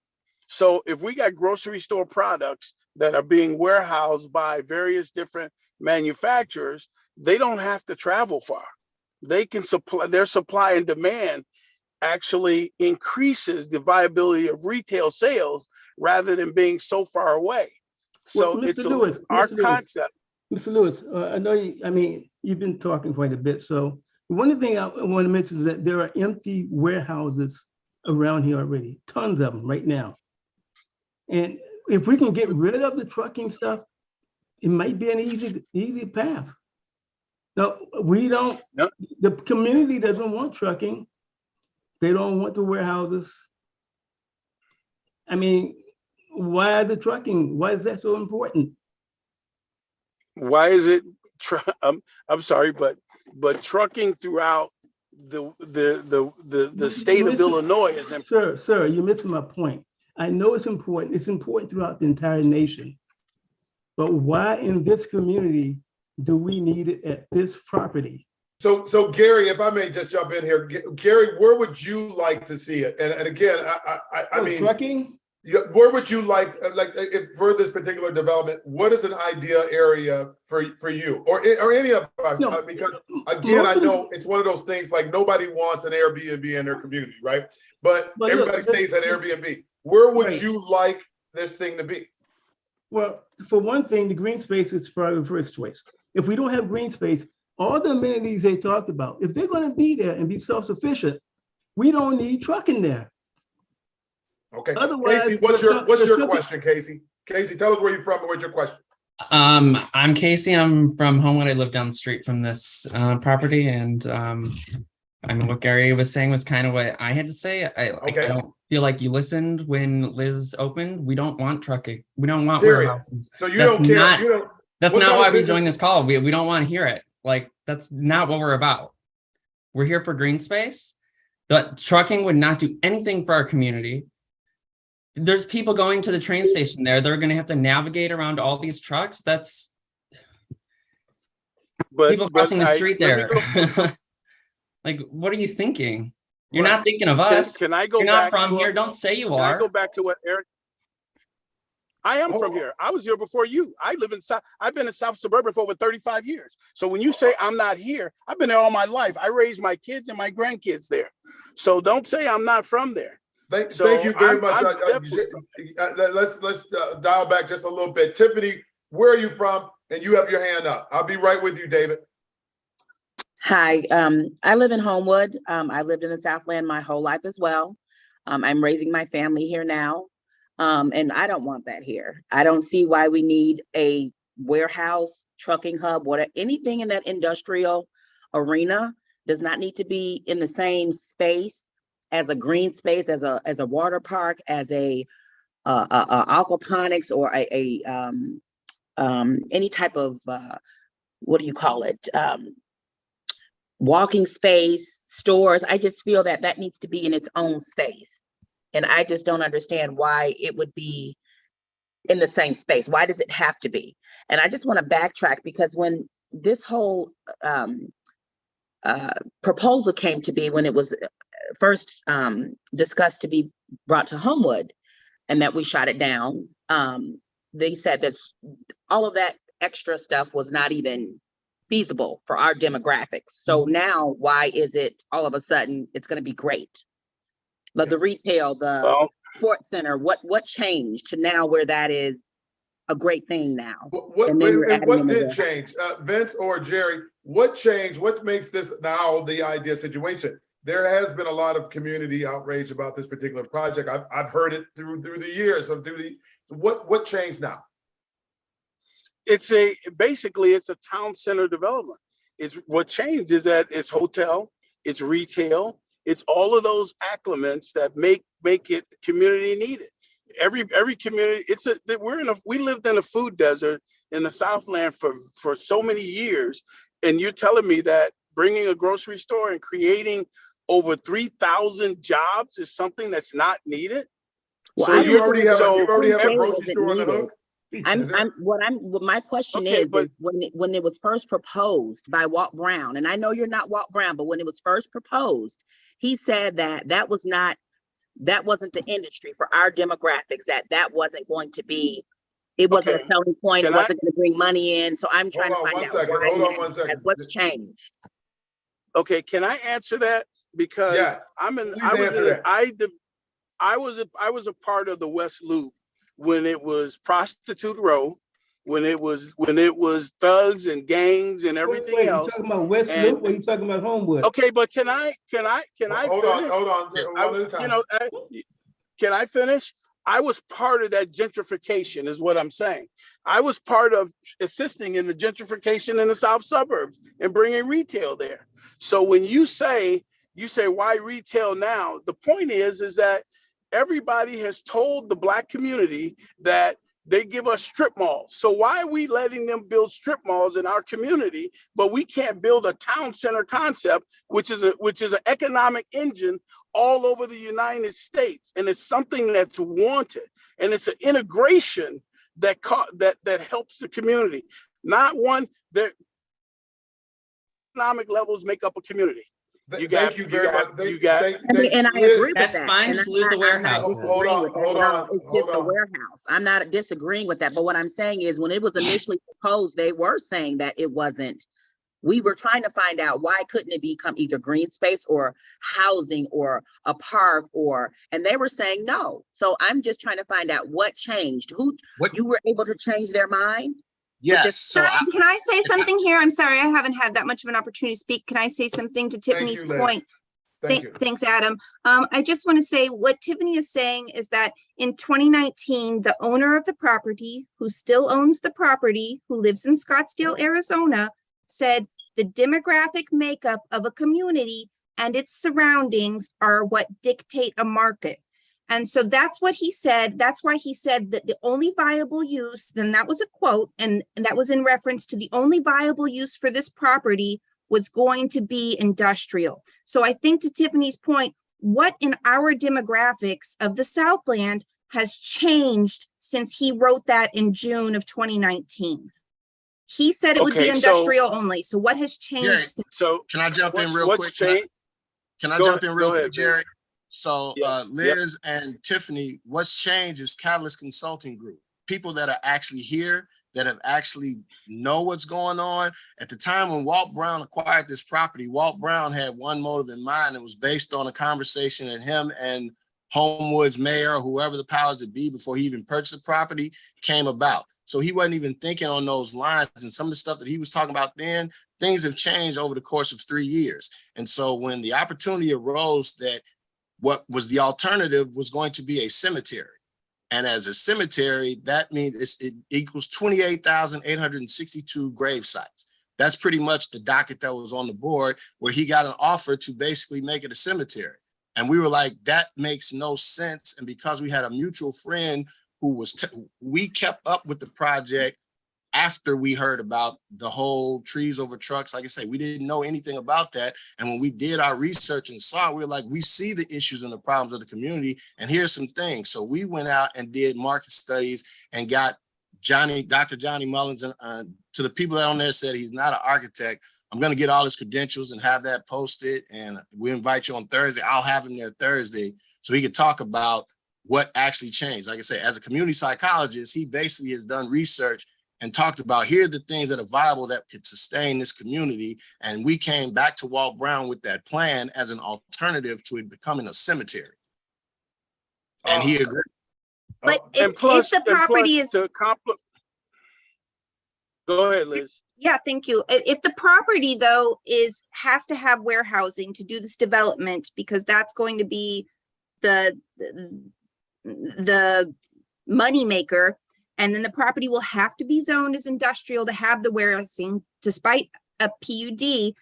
So if we got grocery store products that are being warehoused by various different manufacturers, they don't have to travel far. They can supply, their supply and demand actually increases the viability of retail sales rather than being so far away. So well, it's our concept. Mr. Lewis, I know you've been talking quite a bit. So one thing I want to mention is that there are empty warehouses around here already, tons of them right now. And if we can get rid of the trucking stuff, it might be an easy path. No, we don't, the community doesn't want trucking. They don't want the warehouses. I mean, why the trucking? Why is that so important? Why is it, I'm sorry, but trucking throughout the state of Illinois is important. Sir, you're missing my point. I know it's important. It's important throughout the entire nation. But why in this community do we need it at this property? So Gary, if I may just jump in here, Gary, where would you like to see it? And again, I mean, trucking. Where would you like if for this particular development? What is an ideal area for you or any of us? No, because again, I know it's one of those things like nobody wants an Airbnb in their community, right? But everybody stays at Airbnb. Where would you like this thing to be? Well, for one thing, the green space is probably the first choice. If we don't have green space, all the amenities they talked about, if they're going to be there and be self-sufficient, we don't need trucking there. Okay. Otherwise, Casey, what's your question, Casey? Casey, tell us where you're from and what's your question. I'm Casey. I'm from Homewood. I live down the street from this property, and I mean, what Gary was saying was kind of what I had to say. I don't feel like you listened when Liz opened. We don't want trucking. We don't want warehouses. So you don't care. That's not why we're doing this call. We don't want to hear it. Like, that's not what we're about. We're here for green space. But trucking would not do anything for our community. There's people going to the train station there. They're going to have to navigate around all these trucks. That's people crossing the street there. Like, what are you thinking? You're not thinking of us. Can I go You're back? Not from here. Don't say you are. Can I go back to what Eric? I am from here. I was here before you. I live in South. I've been in South Suburban for over 35 years. So when you say I'm not here, I've been there all my life. I raised my kids and my grandkids there. So don't say I'm not from there. Thank you very much. Let's dial back just a little bit. Tiffany, where are you from? And you have your hand up. I'll be right with you, David. Hi, I live in Homewood. I lived in the Southland my whole life as well. I'm raising my family here now, and I don't want that here. I don't see why we need a warehouse, trucking hub, whatever, anything in that industrial arena does not need to be in the same space as a green space, as a water park, as a aquaponics, or any type of what do you call it? Walking space, stores. I just feel that that needs to be in its own space. And I just don't understand why it would be in the same space. Why does it have to be? And I just want to backtrack, because when this whole proposal came to be, when it was first discussed to be brought to Homewood, and that we shot it down, they said that all of that extra stuff was not even feasible for our demographics. So now, why is it all of a sudden it's going to be great? But the retail, the sports center, what changed to now where that is a great thing now? What did change? Vince or Jerry, what changed? What makes this now the ideal situation? There has been a lot of community outrage about this particular project. I've heard it through the years of what changed now? Basically it's a town center development. It's what changed is that it's hotel, it's retail, it's all of those accliments that make it community needed. Every community, we lived in a food desert in the Southland for so many years, and you're telling me that bringing a grocery store and creating over 3,000 jobs is something that's not needed? Well, so you already have a grocery store on the hook? My question is when it was first proposed by Walt Brown, and I know you're not Walt Brown, but when it was first proposed, he said that wasn't the industry for our demographics, that wasn't going to be, it wasn't a selling point, it wasn't going to bring money in. So I'm trying to find out why. Hold on one second. What's changed? Okay, can I answer that? Because yes, I was a part of the West Loop when it was Prostitute Row, when it was thugs and gangs and everything else. You talking about West Loop, or you talking about Homewood? Okay, but can I hold on. One at a time. Can I finish? I was part of that gentrification, is what I'm saying. I was part of assisting in the gentrification in the South suburbs and bringing retail there. So when you say why retail now, the point is that everybody has told the Black community that they give us strip malls. So why are we letting them build strip malls in our community, but we can't build a town center concept, which is an economic engine all over the United States, and it's something that's wanted, and it's an integration that helps the community. Not one that economic levels make up a community. Thank you very much. And I agree with that. That's fine. Just lose the warehouse. Hold on. It's just a warehouse. I'm not disagreeing with that. But what I'm saying is, when it was initially proposed, they were saying that it wasn't. We were trying to find out why couldn't it become either green space or housing or a park, and they were saying no. So I'm just trying to find out what changed. You were able to change their mind? Yes. Can I say something here? I'm sorry, I haven't had that much of an opportunity to speak. Can I say something to Tiffany's point? Thanks, Adam. I just want to say what Tiffany is saying is that in 2019, the owner of the property, who still owns the property, who lives in Scottsdale, Arizona, said the demographic makeup of a community and its surroundings are what dictate a market. And so that's what he said. That's why he said that the only viable use, then that was a quote, and that was in reference to the only viable use for this property was going to be industrial. So I think, to Tiffany's point, what in our demographics of the Southland has changed since he wrote that in June of 2019? He said it would be industrial only. So what has changed? Jerry, so can I jump in real quick? Can I jump in real quick, Jerry? So Liz and Tiffany, what's changed is Catalyst Consulting Group. People that are actually here, that have actually know what's going on. At the time when Walt Brown acquired this property, Walt Brown had one motive in mind. It was based on a conversation that him and Homewood's mayor, or whoever the powers that be before he even purchased the property, came about. So he wasn't even thinking on those lines, and some of the stuff that he was talking about then things have changed over the course of 3 years. And so when the opportunity arose that what was the alternative was going to be a cemetery. And as a cemetery, that means it equals 28,862 grave sites. That's pretty much the docket that was on the board, where he got an offer to basically make it a cemetery. And we were like, that makes no sense. And because we had a mutual friend who was, we kept up with the project after we heard about the whole trees over trucks. Like I say, we didn't know anything about that. And when we did our research and saw it, we were like, we see the issues and the problems of the community, and here's some things. So we went out and did market studies and got Dr. Johnny Mullins, and to the people that on there said he's not an architect, I'm going to get all his credentials and have that posted. And we invite you on Thursday. I'll have him there Thursday so he could talk about what actually changed. Like I say, as a community psychologist, he basically has done research and talked about, here are the things that are viable that could sustain this community. And we came back to Walt Brown with that plan as an alternative to it becoming a cemetery. And he agreed. But if the property is... Go ahead, Liz. Yeah, thank you. If the property, though, has to have warehousing to do this development, because that's going to be the money maker, and then the property will have to be zoned as industrial to have the warehousing, despite a PUD,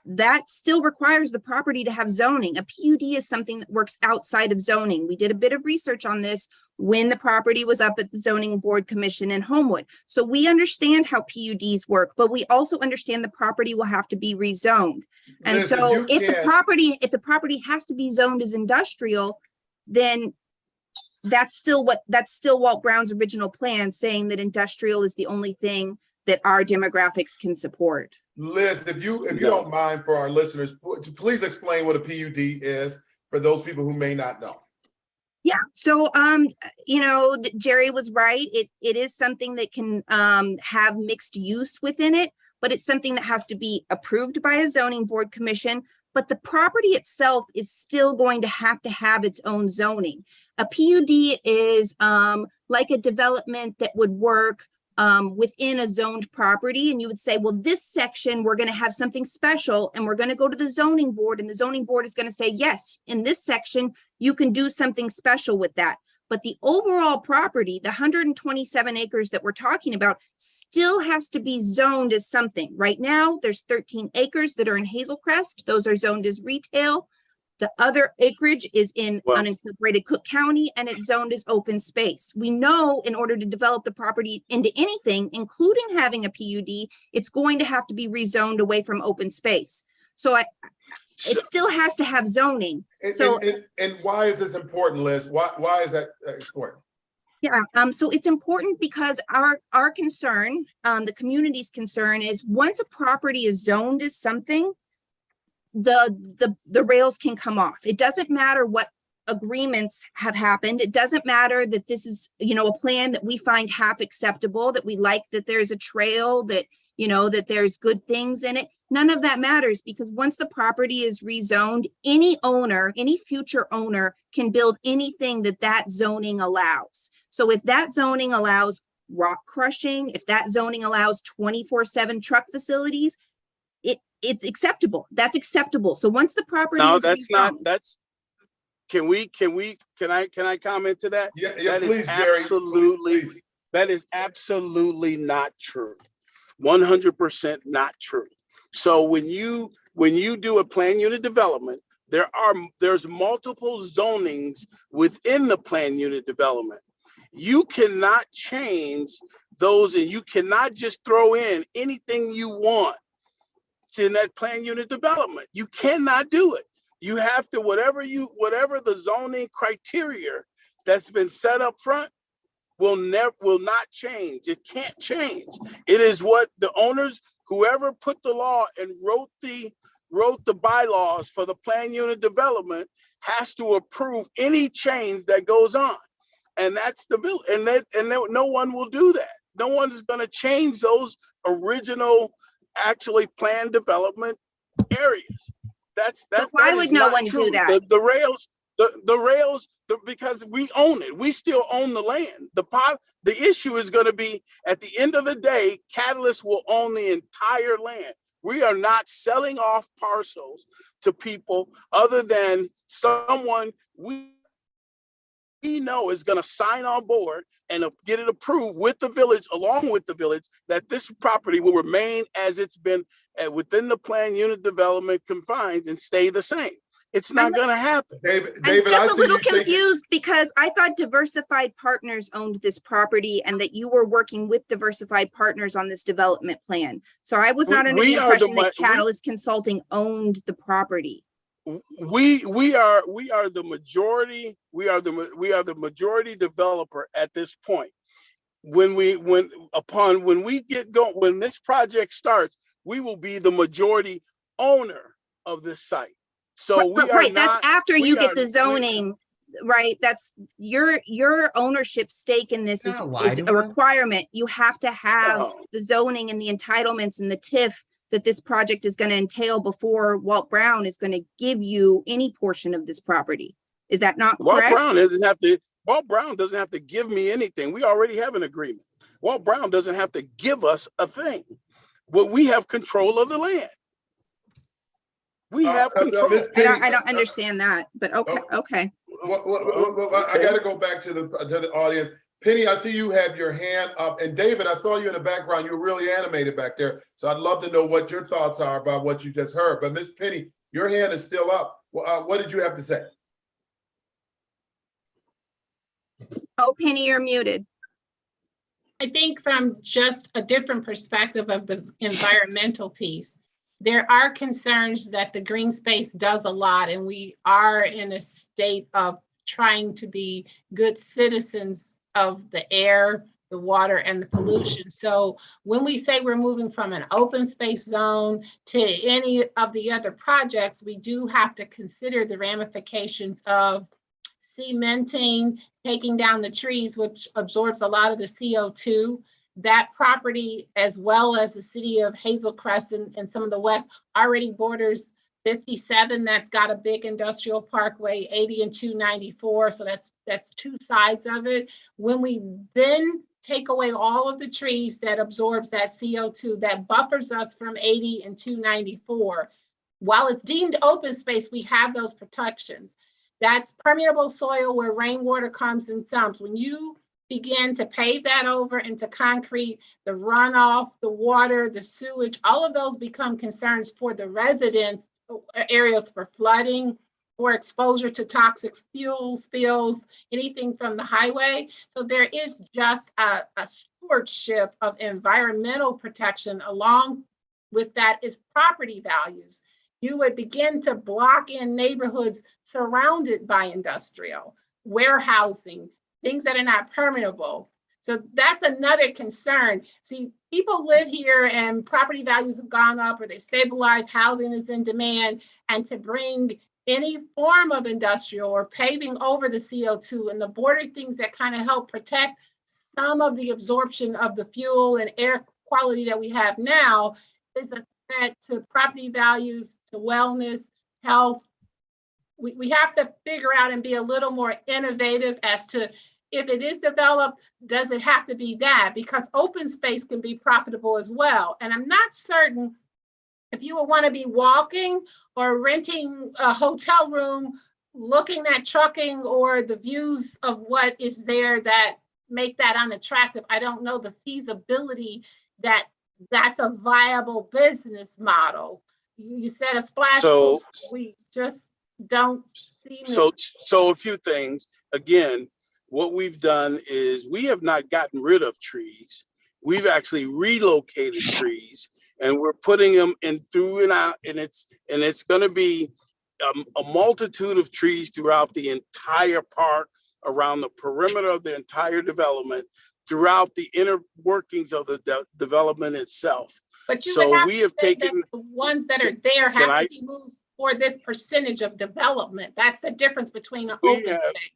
that still requires the property to have zoning. A PUD is something that works outside of zoning. We did a bit of research on this when the property was up at the Zoning Board Commission in Homewood. So we understand how PUDs work, but we also understand the property will have to be rezoned. And Listen, so if the property has to be zoned as industrial, then that's still Walt Brown's original plan, saying that industrial is the only thing that our demographics can support. Liz, if you don't mind, for our listeners, please explain what a PUD is for those people who may not know. Yeah, so Jerry was right. It is something that can have mixed use within it, but it's something that has to be approved by a zoning board commission. But the property itself is still going to have its own zoning. A PUD is like a development that would work within a zoned property, and you would say, well, this section, we're going to have something special, and we're going to go to the zoning board, and the zoning board is going to say, yes, in this section, you can do something special with that. But the overall property, the 127 acres that we're talking about, still has to be zoned as something. Right now, there's 13 acres that are in Hazelcrest. Those are zoned as retail. The other acreage is in unincorporated Cook County, and it's zoned as open space. We know in order to develop the property into anything, including having a PUD, it's going to have to be rezoned away from open space. So it still has to have zoning. And why is this important, Liz? Why is that important? Yeah, so it's important because our concern, the community's concern, is once a property is zoned as something, the rails can come off. It doesn't matter what agreements have happened. It doesn't matter that this is, a plan that we find half acceptable, that we like, that there's a trail, that, that there's good things in it. None of that matters, because once the property is rezoned, any owner, any future owner can build anything that zoning allows. So if that zoning allows rock crushing, if that zoning allows 24/7 truck facilities, it's acceptable. That's acceptable. So once the property is rezoned, can I comment to that? Yeah, that please, is Jerry. Absolutely, Please. That is absolutely not true. 100% not true. So when you do a plan unit development, there's multiple zonings within the plan unit development. You cannot change those, and you cannot just throw in anything you want in that plan unit development. You cannot do it. You have to, whatever the zoning criteria that's been set up front will not change. It can't change. It is what the owners, whoever put the law and wrote the bylaws for the plan unit development, has to approve any change that goes on. And that's the bill. And no one will do that. No one's going to change those original actually planned development areas. Why would no one do that? The rails, because we own it. We still own the land. The issue is going to be, at the end of the day, Catalyst will own the entire land. We are not selling off parcels to people other than someone we know is going to sign on board and get it approved with the village, along with the village, that this property will remain as it's been within the planned unit development confines and stay the same. It's not going to happen. David, I'm I just a see little you shaking. confused because I thought Diversified Partners owned this property and that you were working with Diversified Partners on this development plan. So I was not under the impression that Catalyst Consulting owned the property. We are the majority. We are the majority developer at this point. When we get going, when this project starts, we will be the majority owner of this site. So we are right. not, that's after you get the zoning, right? That's your ownership stake in this is a requirement. You have to have the zoning and the entitlements and the TIF that this project is going to entail before Walt Brown is going to give you any portion of this property. Is that not correct? Walt Brown doesn't have to give me anything. We already have an agreement. Walt Brown doesn't have to give us a thing. But we have control of the land. We have control. I don't understand that, but okay. I got to go back to the audience. Penny, I see you have your hand up, and David, I saw you in the background. You were really animated back there, so I'd love to know what your thoughts are about what you just heard. But Miss Penny, your hand is still up. What did you have to say? Oh, Penny, you're muted. I think from just a different perspective of the environmental piece, there are concerns that the green space does a lot, and we are in a state of trying to be good citizens of the air, the water, and the pollution. So when we say we're moving from an open space zone to any of the other projects, we do have to consider the ramifications of cementing, taking down the trees, which absorbs a lot of the CO2. That property, as well as the city of Hazel Crest and some of the west, already borders 57. That's got a big industrial parkway, 80 and 294. So that's two sides of it. When we then take away all of the trees that absorbs that CO2, that buffers us from 80 and 294. While it's deemed open space, we have those protections. That's permeable soil where rainwater comes in sumps. When you begin to pave that over into concrete, the runoff, the water, the sewage, all of those become concerns for the residents, areas for flooding or exposure to toxic fuel spills, anything from the highway. So there is just a stewardship of environmental protection. Along with that is property values. You would begin to block in neighborhoods surrounded by industrial, warehousing, things that are not permeable. So that's another concern. See, people live here and property values have gone up or they stabilized, housing is in demand, and to bring any form of industrial or paving over the CO2 and the border things that kind of help protect some of the absorption of the fuel and air quality that we have now is a threat to property values, to wellness, health. We have to figure out and be a little more innovative as to if it is developed, does it have to be that? Because open space can be profitable as well. And I'm not certain if you would want to be walking or renting a hotel room, looking at trucking or the views of what is there that make that unattractive. I don't know the feasibility that that's a viable business model. You said a splash. So we just don't see. So a few things. Again, what we've done is we have not gotten rid of trees. We've actually relocated trees, and we're putting them in through and out, and it's going to be a multitude of trees throughout the entire park, around the perimeter of the entire development, throughout the inner workings of the development itself. But you so would have we to have say taken that the ones that are there have to be moved for this percentage of development. That's the difference between an open space.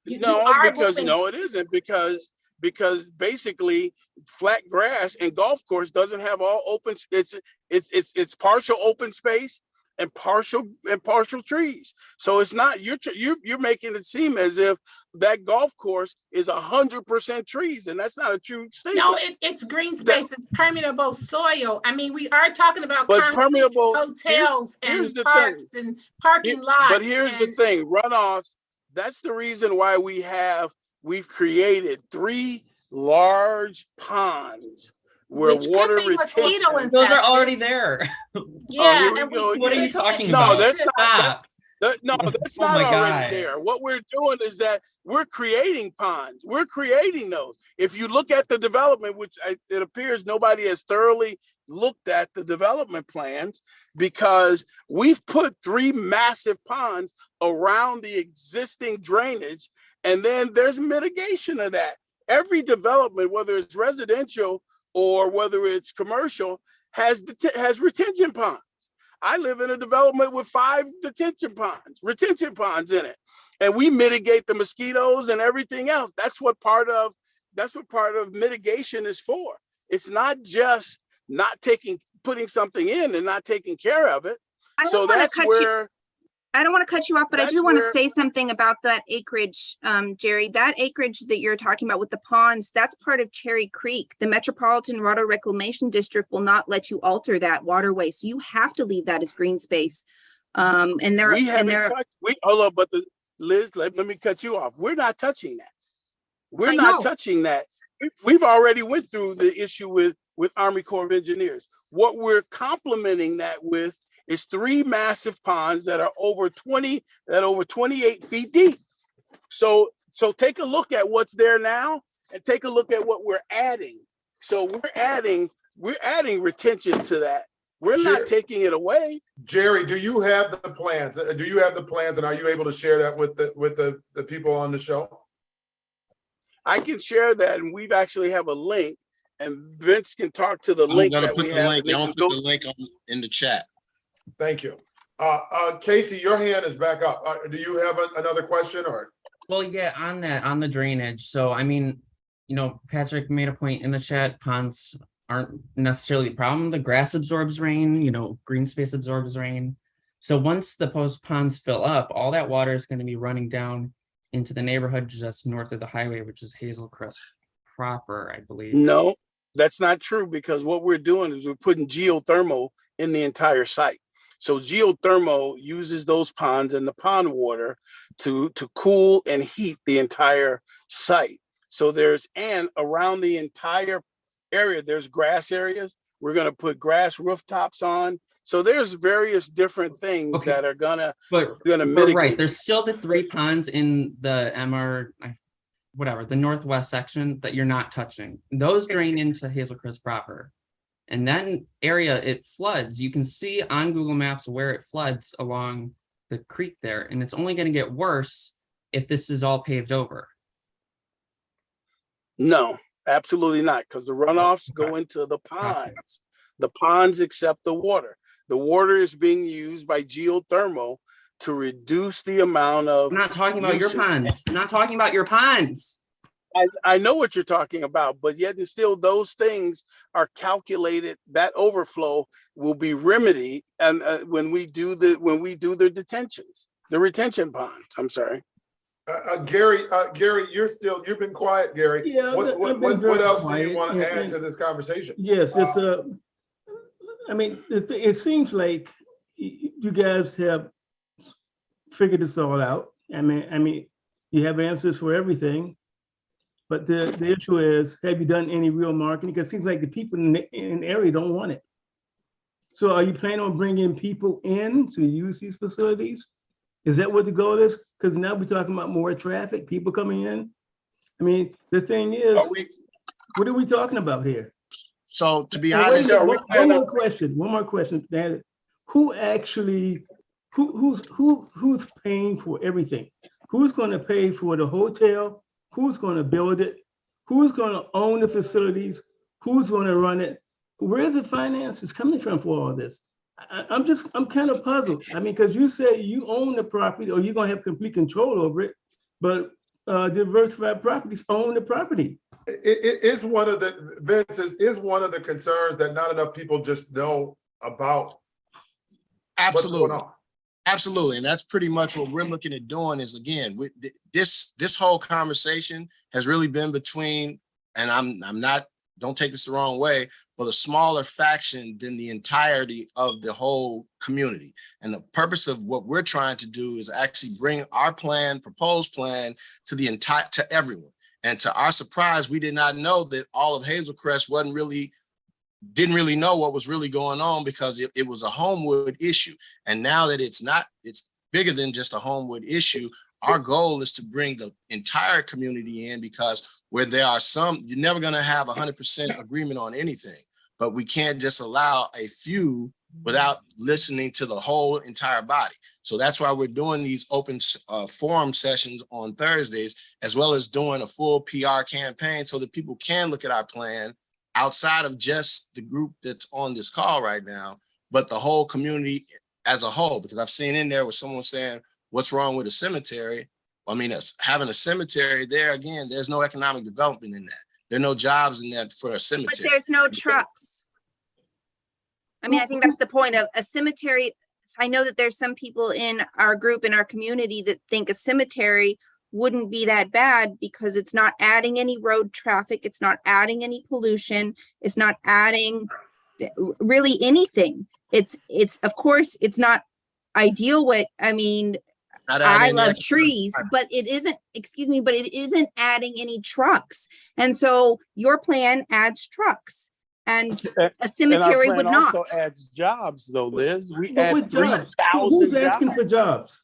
No, it isn't, because basically flat grass and golf course doesn't have all open. It's partial open space, and partial trees. So it's not, you're making it seem as if that golf course is 100% trees, and that's not a true statement. No, it's green space, it's permeable soil. I mean, we are talking about But permeable hotels here's and the parks thing. and parking lots. But here's the thing, runoffs, that's the reason why we've created 3 large ponds where Which could water be mosquito retention. Those are infested. already there. Yeah, here we and go. What are you talking No, about? that's not. Stop. No, that's Oh not my already God. there. What we're doing is that we're creating ponds. We're creating those. If you look at the development, which it appears nobody has thoroughly looked at the development plans, because we've put 3 massive ponds around the existing drainage, and then there's mitigation of that. Every development, whether it's residential or whether it's commercial, has retention ponds. I live in a development with 5 retention ponds in it, and we mitigate the mosquitoes and everything else. That's what part of mitigation is for. It's not just putting something in and not taking care of it. So that's where. I don't want to cut you off, but I do want to say something about that acreage, Jerry. That acreage that you're talking about with the ponds, that's part of Cherry Creek. The Metropolitan Water Reclamation District will not let you alter that waterway, so you have to leave that as green space. Hold on, but Liz, let me cut you off. We're not touching that. We're not touching that. We've already went through the issue with Army Corps of Engineers. What we're complementing that with is 3 massive ponds that are over 28 feet deep. So take a look at what's there now and take a look at what we're adding. So we're adding retention to that. We're not taking it away. Jerry, do you have the plans? Do you have the plans, and are you able to share that with the people on the show? I can share that, and we've actually have a link, and Vince can talk to the link that we have. I'm gonna put the link in the chat. Thank you. Casey, your hand is back up. Do you have another question or? Well, yeah, on the drainage. So, I mean, Patrick made a point in the chat, ponds aren't necessarily the problem. The grass absorbs rain, green space absorbs rain. So once the ponds fill up, all that water is going to be running down into the neighborhood just north of the highway, which is Hazel Crest proper, I believe. No, that's not true, because what we're doing is we're putting geothermal in the entire site. So geothermal uses those ponds and the pond water to cool and heat the entire site. So around the entire area, there's grass areas. We're going to put grass rooftops on. So there's various different things that are gonna mitigate. Right, there's still the 3 ponds in the the northwest section that you're not touching. Those drain into Hazel Crest proper. And that area, it floods. You can see on Google Maps where it floods along the creek there. And it's only going to get worse if this is all paved over. No, absolutely not. Because the runoffs go into the ponds. The ponds accept the water. The water is being used by geothermal to reduce the amount of. I'm not talking about your ponds. I'm not talking about your ponds. I know what you're talking about, but yet and still those things are calculated. That overflow will be remedied, and when we do the retention ponds. I'm sorry. Gary, you've been quiet, Gary. Yeah. What else do you want to add to this conversation? Yes, it's it seems like you guys have figured this all out. I mean, you have answers for everything. But the issue is, have you done any real marketing? Because it seems like the people in the area don't want it. So are you planning on bringing people in to use these facilities? Is that what the goal is? Because now we're talking about more traffic, people coming in. I mean, the thing is, what are we talking about here? So to be honest, one more question. Who actually, who's paying for everything? Who's going to pay for the hotel? Who's going to build it? Who's going to own the facilities? Who's going to run it? Where's the finances coming from for all this? I'm kind of puzzled. I mean, because you say you own the property or you're going to have complete control over it, but Diversified Properties own the property. It is one of the concerns that not enough people just know about. Absolutely. going on? Absolutely. And that's pretty much what we're looking at doing is, again, with this whole conversation has really been between, and I'm not, don't take this the wrong way, but a smaller faction than the entirety of the whole community. And the purpose of what we're trying to do is actually bring our plan, proposed plan, to everyone. And to our surprise, we did not know that all of Hazel Crest didn't really know what was really going on, because it was a Homewood issue. And now that it's bigger than just a Homewood issue, our goal is to bring the entire community in, because where there are some, you're never going to have 100% agreement on anything, but we can't just allow a few without listening to the whole entire body. So that's why we're doing these open forum sessions on Thursdays, as well as doing a full PR campaign so that people can look at our plan outside of just the group that's on this call right now, but the whole community as a whole. Because I've seen in there with someone saying, what's wrong with a cemetery? I mean, having a cemetery there, again, there's no economic development in that. There are no jobs in that for a cemetery. But there's no trucks. I mean, I think that's the point of a cemetery. I know that there's some people in our group, in our community, that think a cemetery wouldn't be that bad because it's not adding any road traffic. It's not adding any pollution. It's not adding really anything. It's of course, it's not ideal. I love trees, but it isn't, but it isn't adding any trucks. And so your plan adds trucks, and a cemetery would not. Also adds jobs though, Liz. We But add with jobs, 3,000 who's asking jobs. for jobs?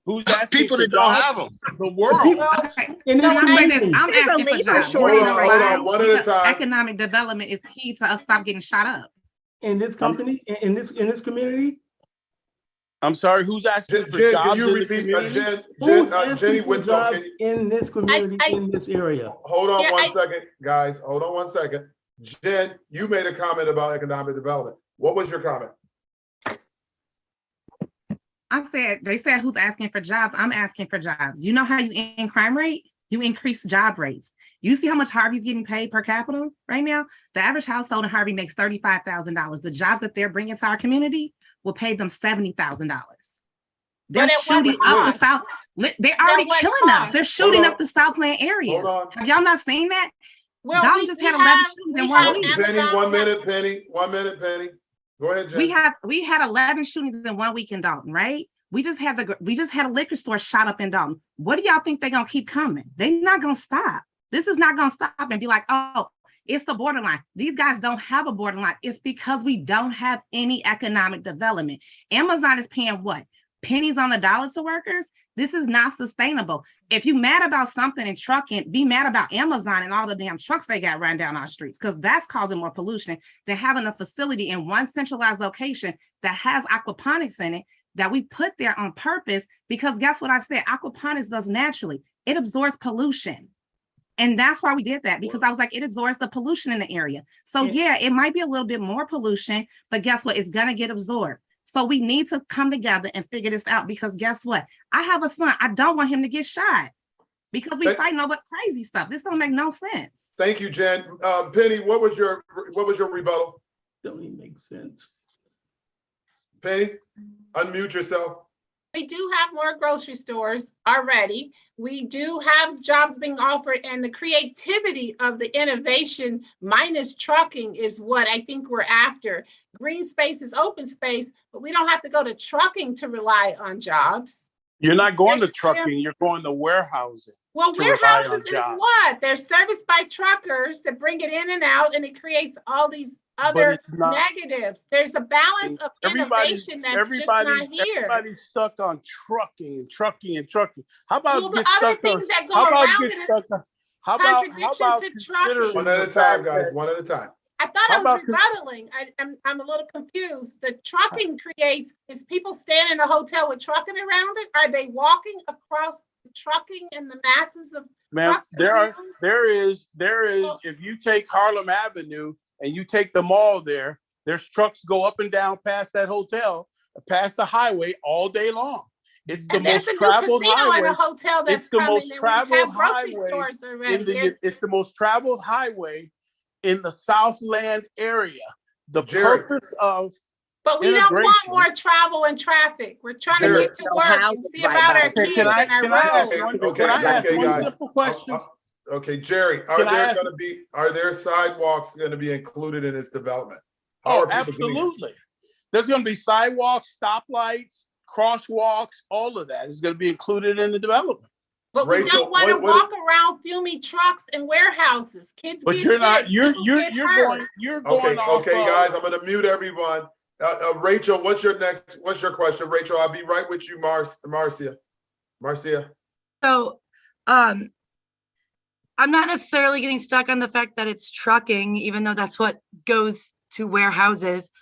Who's asking People for that don't jobs? have them. The world. Okay. In this community. There's I'm a asking for labor jobs. shortage Hold on, right hold now. on, one at a Because time. economic development is key to us stop getting shot up. In this company, in this community, I'm sorry, who's asking for Jen, jobs can you in the repeat, community? who's Jenny asking for Winston, jobs in this community, in this area? hold on Yeah, one second, guys, hold on one second. Jen, you made a comment about economic development. What was your comment? They said who's asking for jobs? I'm asking for jobs. You know how you end crime rate? You increase job rates. You see how much Harvey's getting paid per capita right now? The average household in Harvey makes $35,000. The jobs that they're bringing to our community will pay them $70,000. They're shooting up the South. They're already killing us. They're shooting up the Southland area. Have y'all not seen that? Well, Dalton just had 11 shootings in 1 week. Penny, 1 minute, Penny, 1 minute, Penny. Go ahead, Jen. We had 11 shootings in 1 week in Dalton, right? We just had a liquor store shot up in Dalton. What do y'all think they're gonna keep coming? They're not gonna stop. This is not gonna stop and be like, oh, it's the borderline. These guys don't have a borderline. It's because we don't have any economic development. Amazon is paying what? Pennies on the dollar to workers? This is not sustainable. If you mad about something in trucking, be mad about Amazon and all the damn trucks they got run down our streets, because that's causing more pollution than having a facility in one centralized location that has aquaponics in it that we put there on purpose. Because guess what I said? Aquaponics does naturally. It absorbs pollution. And that's why we did that, because I was like, it absorbs the pollution in the area. So yeah, it might be a little bit more pollution, but guess what? It's gonna get absorbed. So we need to come together and figure this out, because guess what? I have a son. I don't want him to get shot because we fighting over crazy stuff. This don't make no sense. Thank you, Jen. Penny, what was your rebuttal? Don't even make sense. Penny, unmute yourself. We do have more grocery stores already. We do have jobs being offered, and the creativity of the innovation minus trucking is what I think we're after. Green space is open space, but we don't have to go to trucking to rely on jobs. You're not going to trucking, you're going to warehousing. Well, warehouses is what? They're serviced by truckers that bring it in and out, and it creates all these other negatives. There's a balance of innovation that's just not here. Everybody's stuck on trucking and trucking and trucking. How about the other things that go around it is contradiction to trucking. One at a time, guys. One at a time. I thought I was rebuttaling. I'm a little confused. The trucking creates, is people staying in a hotel with trucking around it? Are they walking across the trucking and the masses of trucks? There is, if you take Harlem Avenue and you take the mall there's trucks go up and down past that hotel, past the highway all day long. It's the most traveled highway. And a hotel that's it's the coming, most traveled highway. It's the most traveled highway in the Southland area. The purpose of But we don't want more travel and traffic. We're trying to get to work and see about our kids and our roads. Can I ask one guys, simple question? Okay, Jerry, are there sidewalks going to be included in this development? Oh, absolutely. There's going to be sidewalks, stoplights, crosswalks, all of that is going to be included in the development. But we don't want to walk around fuming trucks and warehouses. Kids but get you're not, sick, you're Okay, going off guys, I'm going to mute everyone. Rachel, what's your question? Rachel, I'll be right with you, Marcia. So, I'm not necessarily getting stuck on the fact that it's trucking, even though that's what goes to warehouses.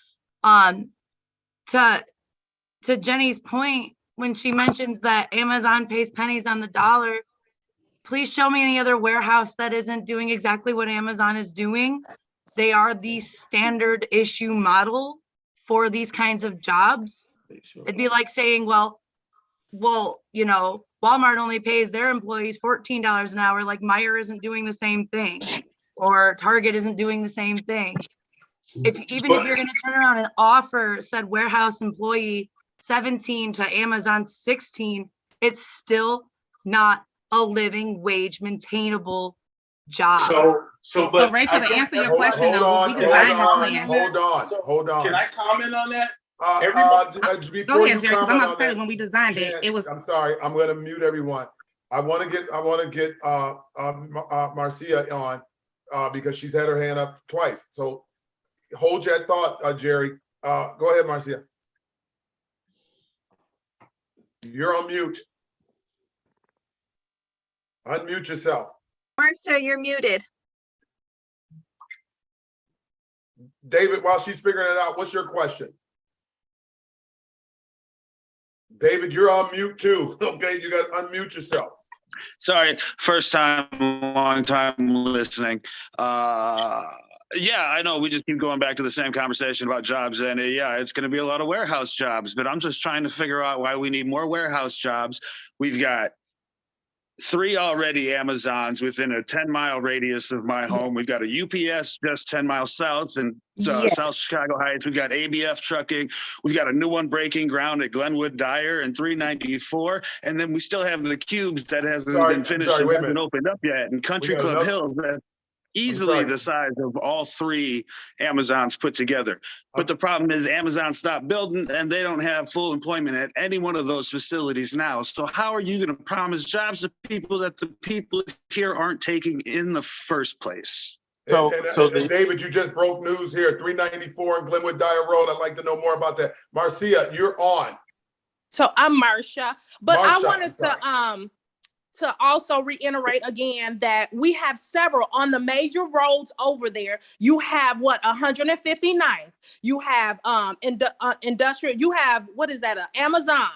To Jenny's point, when she mentions that Amazon pays pennies on the dollar, please show me any other warehouse that isn't doing exactly what Amazon is doing. They are the standard issue model for these kinds of jobs. It'd be like saying, well, you know, Walmart only pays their employees $14 an hour, like Meijer isn't doing the same thing, or Target isn't doing the same thing. If you're going to turn around and offer said warehouse employee 17 to Amazon 16, it's still not a living wage maintainable job. So Rachel, to answer your question, hold on. Can I comment on that? Go ahead, Jerry, because I'm about to say when we designed it was. I'm sorry, I'm going to mute everyone. I want to get Marcia on because she's had her hand up twice. So hold your thought, Jerry. Go ahead, Marcia. You're on mute. Unmute yourself. Marcia, you're muted. David, while she's figuring it out, what's your question? David, you're on mute too. Okay, you got to unmute yourself. Sorry, first time, long time listening. Yeah, I know we just keep going back to the same conversation about jobs, and yeah, it's going to be a lot of warehouse jobs, but I'm just trying to figure out why we need more warehouse jobs. We've got 3 already Amazons within a 10-mile radius of my home. We've got a UPS just 10 miles south in South Chicago Heights. We've got ABF trucking. We've got a new one breaking ground at Glenwood Dyer and 394. And then we still have the Cubes that hasn't been finished and hasn't opened up yet. And Country Club Hills, that's easily the size of all 3 Amazons put together. But the problem is Amazon stopped building and they don't have full employment at any one of those facilities now. So how are you going to promise jobs to people that the people here aren't taking in the first place? David, you just broke news here. 394 and Glenwood Dyer Road. I'd like to know more about that. Marcia, you're on. So I'm Marcia, but I wanted to also reiterate again that we have several on the major roads over there. You have 159th. You have industrial. You have Amazon.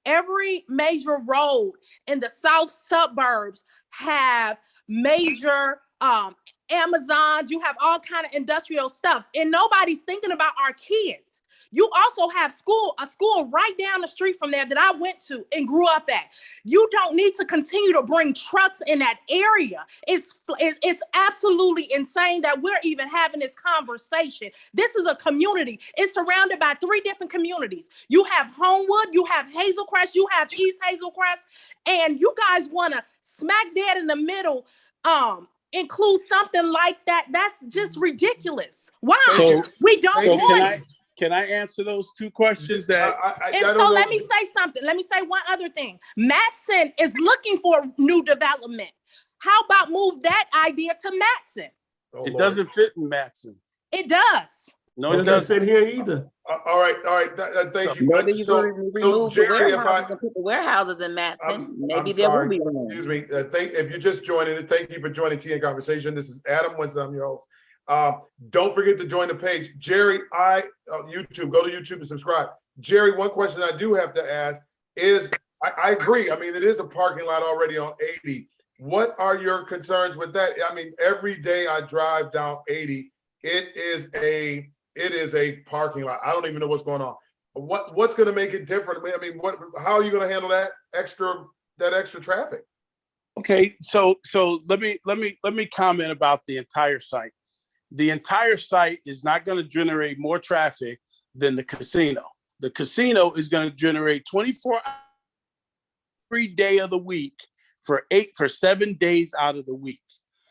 Every major road in the south suburbs have major Amazons. You have all kind of industrial stuff, and nobody's thinking about our kids. You also have a school right down the street from there that I went to and grew up at. You don't need to continue to bring trucks in that area. It's absolutely insane that we're even having this conversation. This is a community. It's surrounded by 3 different communities. You have Homewood, you have Hazelcrest, you have East Hazelcrest, and you guys want to smack dead in the middle include something like that. That's just ridiculous. Why? We don't want it. Can I answer those 2 questions? Let me say something. Let me say one other thing. Matson is looking for new development. How about move that idea to Matson? It doesn't fit in Matson. It does. No, it doesn't fit here either. All right. Thank you. Maybe you remove Jerry, the warehouses in Matson. Maybe there will be room. Excuse me. If you're just joining it, thank you for joining Tea and Conversation. This is Adam Winston. I'm your host. Don't forget to join the page. Jerry, YouTube, go to YouTube and subscribe. Jerry, one question I do have to ask is, I agree. I mean, it is a parking lot already on 80. What are your concerns with that? I mean, every day I drive down 80, it is a parking lot. I don't even know what's going on. What's going to make it different? I mean, how are you going to handle that extra traffic? Okay, so let me comment about the entire site. The entire site is not going to generate more traffic than the casino. The casino is going to generate 24 hours every day of the week for 7 days out of the week.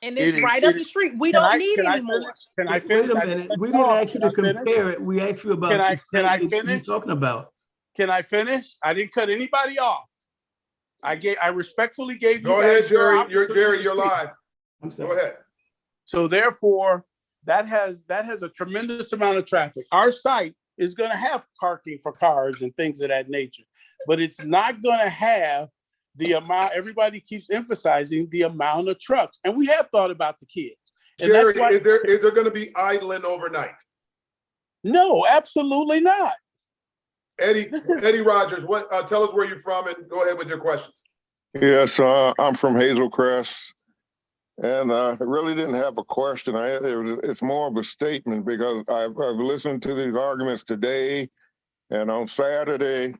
And it's right up the street. We don't need any more. Can I finish? Wait a minute. We didn't ask you to compare it. We asked you about Can I the state finish? you're talking about. Can I finish? I didn't cut anybody off. I respectfully gave you. Go ahead, Jerry. Jerry, You're live. Go ahead. So therefore, that has a tremendous amount of traffic. Our site is going to have parking for cars and things of that nature, but it's not going to have the amount. Everybody keeps emphasizing the amount of trucks, and we have thought about the kids. And Jerry, that's why, is there going to be idling overnight? No, absolutely not. Eddie Rogers, tell us where you're from and go ahead with your questions. Yes, I'm from Hazel Crest, and I really didn't have a question. It's more of a statement because I've listened to these arguments today and on Saturday,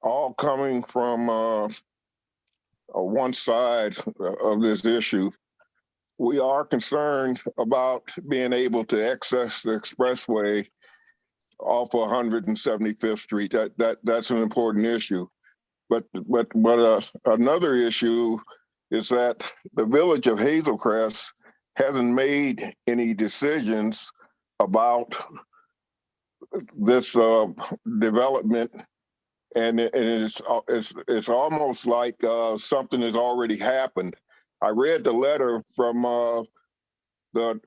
all coming from one side of this issue. We are concerned about being able to access the expressway off 175th Street. That's an important issue. But another issue is that the village of Hazel Crest hasn't made any decisions about this development, and it's almost like something has already happened. I read the letter from the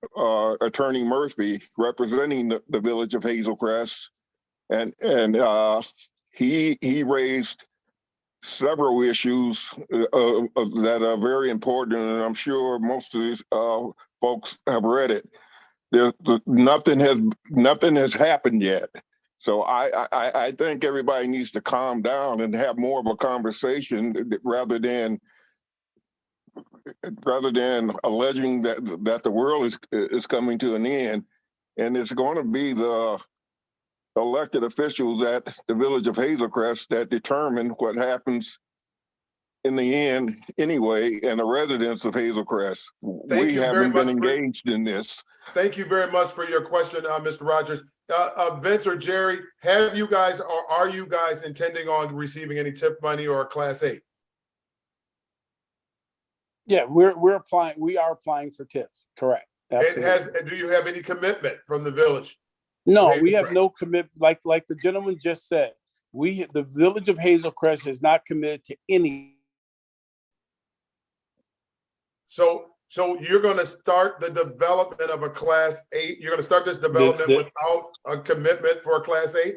Attorney Murphy representing the village of Hazel Crest, and he raised several issues that are very important, and I'm sure most of these folks have read it. Nothing has happened yet. So I think everybody needs to calm down and have more of a conversation rather than alleging that the world is coming to an end, and it's going to be the elected officials at the village of Hazel Crest that determine what happens in the end anyway, and the residents of Hazel Crest. We haven't been engaged in this. Thank you very much for your question, Mr. Rogers. Vince or Jerry, have you guys or are you guys intending on receiving any tip money or Class 8? Yeah, we're applying. We are applying for tips. Correct. Do you have any commitment from the village? No, we have no commitment. Like the gentleman just said, the village of Hazel Crest has not committed to any. So you're going to start the development of a Class 8. You're going to start this development without a commitment for a Class 8.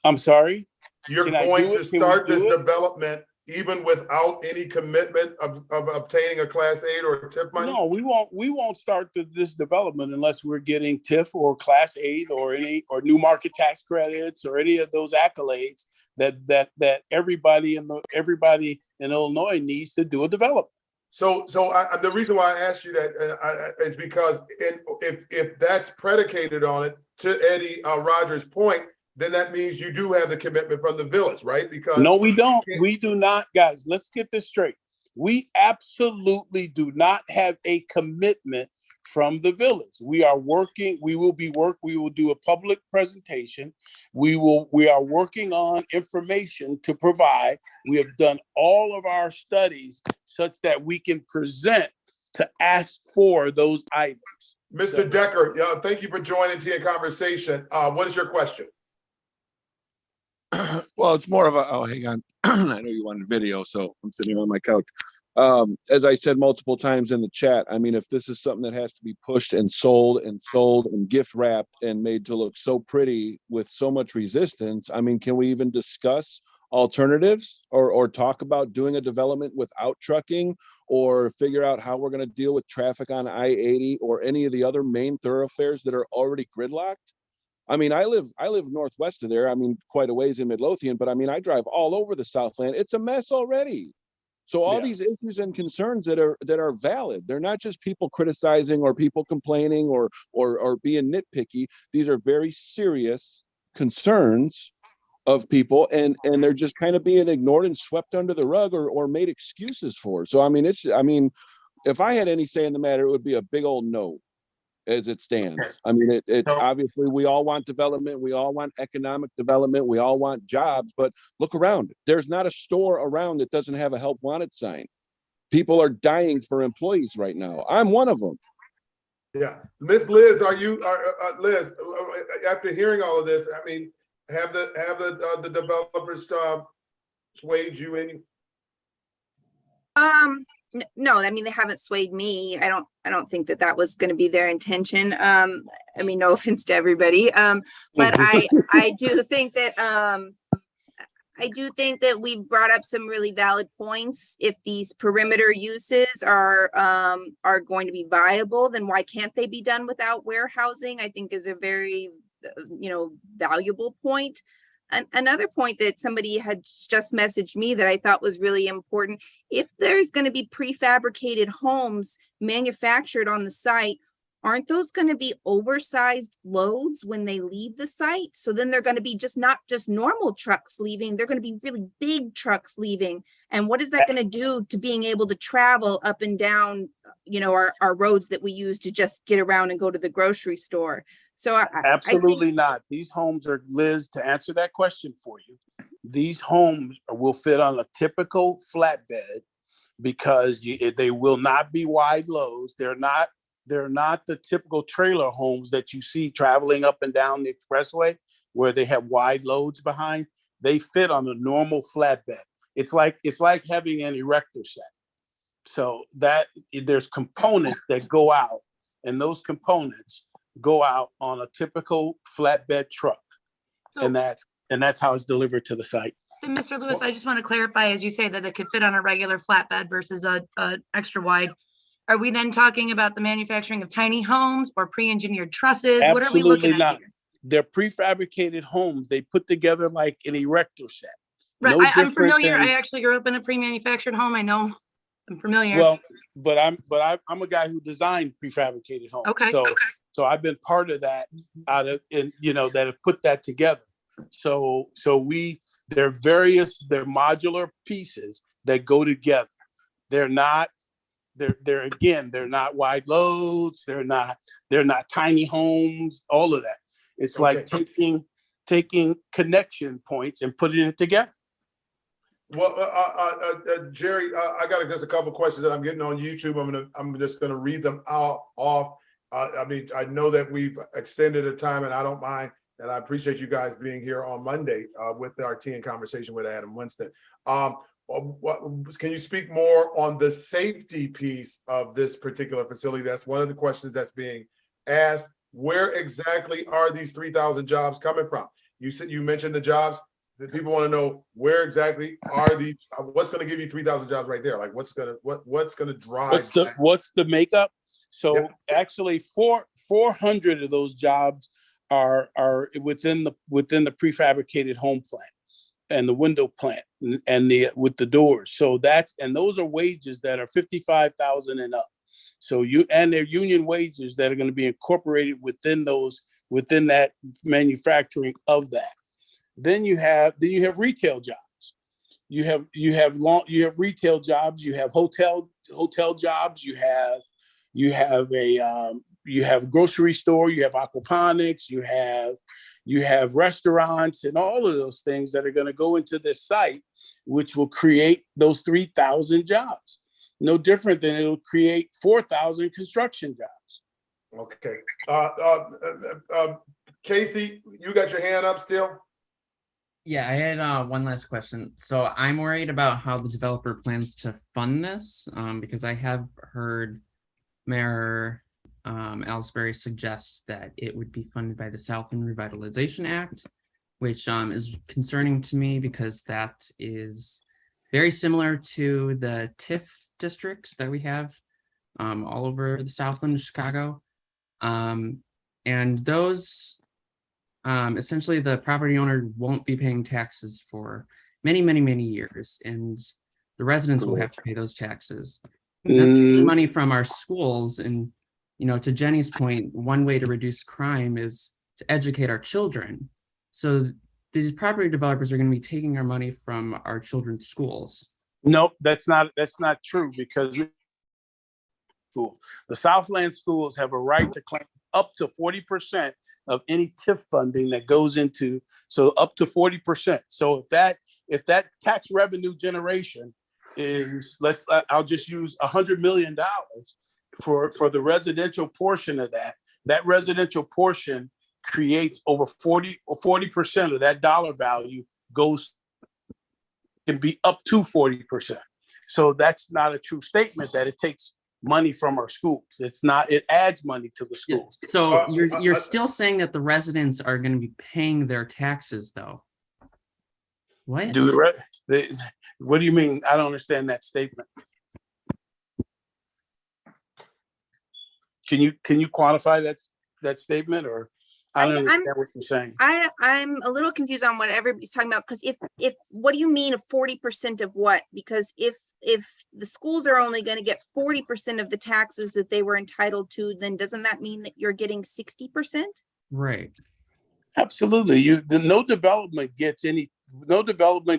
I'm sorry. You're going to start this development even without any commitment of obtaining a Class 8 or TIF money? No, we won't start this development unless we're getting TIF or Class 8 or new market tax credits or any of those accolades that everybody in Illinois needs to do a development. So the reason why I asked you that is because if that's predicated on it, to Eddie Rogers' point, then that means you do have the commitment from the village, right? Because no, we don't. We do not, guys. Let's get this straight. We absolutely do not have a commitment from the village. We are working. We will do a public presentation. We are working on information to provide. We have done all of our studies such that we can present to ask for those items. Mr. Decker, thank you for joining the conversation. What is your question? Well, it's more of a, hang on. I know you wanted video, so I'm sitting here on my couch. As I said multiple times in the chat, I mean, if this is something that has to be pushed and sold and gift wrapped and made to look so pretty with so much resistance, I mean, can we even discuss alternatives or talk about doing a development without trucking or figure out how we're going to deal with traffic on I-80 or any of the other main thoroughfares that are already gridlocked? I mean, I live northwest of there. I mean, quite a ways in Midlothian, but I mean, I drive all over the Southland. It's a mess already. So all these issues and concerns that are valid, they're not just people criticizing or people complaining or being nitpicky. These are very serious concerns of people, and they're just kind of being ignored and swept under the rug or made excuses for. So I mean, if I had any say in the matter, it would be a big old no. as it stands. I mean, it's obviously we all want development, we all want economic development, we all want jobs, but look around. There's not a store around that doesn't have a help wanted sign. People are dying for employees right now. I'm one of them. Yeah, Miss Liz, Liz? After hearing all of this, I mean, have the developers swayed you any? No, I mean, they haven't swayed me. I don't think that was going to be their intention. I mean, no offense to everybody. But I do think that we've brought up some really valid points. If these perimeter uses are going to be viable, then why can't they be done without warehousing? I think is a very, valuable point. Another point that somebody had just messaged me that I thought was really important, if there's going to be prefabricated homes manufactured on the site, aren't those going to be oversized loads when they leave the site? So then they're going to be not just normal trucks leaving, they're going to be really big trucks leaving. And what is that going to do to being able to travel up and down, our roads that we use to just get around and go to the grocery store? So absolutely not. These homes are, Liz, to answer that question for you, these homes will fit on a typical flatbed because they will not be wide loads. They're not the typical trailer homes that you see traveling up and down the expressway where they have wide loads behind. They fit on a normal flatbed. It's like having an erector set. So that there's components that go out, and those components go out on a typical flatbed truck. So, and that's how it's delivered to the site. So Mr. Lewis, I just want to clarify, as you say that it could fit on a regular flatbed versus a extra wide. Are we then talking about the manufacturing of tiny homes or pre-engineered trusses? Absolutely what are we looking not. at here? They're prefabricated homes. They put together like an erector set. Right, No I'm familiar. than, I actually grew up in a pre-manufactured home. I know, I'm familiar. Well, but I'm a guy who designed prefabricated homes. Okay. So I've been part of that that have put that together. So they're modular pieces that go together. They're not wide loads. They're not tiny homes, all of that. It's like taking connection points and putting it together. Well, Jerry, I got just a couple of questions that I'm getting on YouTube. I'm just gonna read them off. I mean, I know that we've extended the time, and I don't mind, and I appreciate you guys being here on Monday with our tea and conversation with Adam Winston. Can you speak more on the safety piece of this particular facility? That's one of the questions that's being asked. Where exactly are these 3,000 jobs coming from? You mentioned the jobs. The people want to know where exactly are these. What's going to give you 3,000 jobs right there? Like what's going to drive? What's the makeup? So actually, 400 of those jobs are within the prefabricated home plant and the window plant and with the doors. So those are wages that are 55,000 and up. So they're union wages that are going to be incorporated within that manufacturing of that. Then you have retail jobs. You have retail jobs. You have hotel jobs. You have grocery store. You have aquaponics. You have restaurants and all of those things that are going to go into this site, which will create those 3,000 jobs. No different than it'll create 4,000 construction jobs. Okay. Casey, you got your hand up still? Yeah, I had one last question. So I'm worried about how the developer plans to fund this because I have heard Mayor Ellsbury suggest that it would be funded by the Southland Revitalization Act, which is concerning to me because that is very similar to the TIF districts that we have all over the Southland of Chicago. And those essentially the property owner won't be paying taxes for many, many, many years, and the residents will have to pay those taxes. And that's taking money from our schools. And, to Jenny's point, one way to reduce crime is to educate our children. So these property developers are going to be taking our money from our children's schools. Nope, that's not true because the Southland schools have a right to claim up to 40% of any TIF funding that goes into, so up to 40%. So if that tax revenue generation is, I'll just use $100 million for the residential portion of that residential portion creates over 40% of that dollar value can be up to 40%. So that's not a true statement that it takes money from our schools. It's not, it adds money to the schools. So you're still saying that the residents are going to be paying their taxes though? What? What do you mean? I don't understand that statement. Can you quantify that statement, or I don't understand what you're saying. I'm a little confused on what everybody's talking about, because if what do you mean of 40% of what? Because if the schools are only going to get 40% of the taxes that they were entitled to, then doesn't that mean that you're getting 60%? Right. Absolutely. No development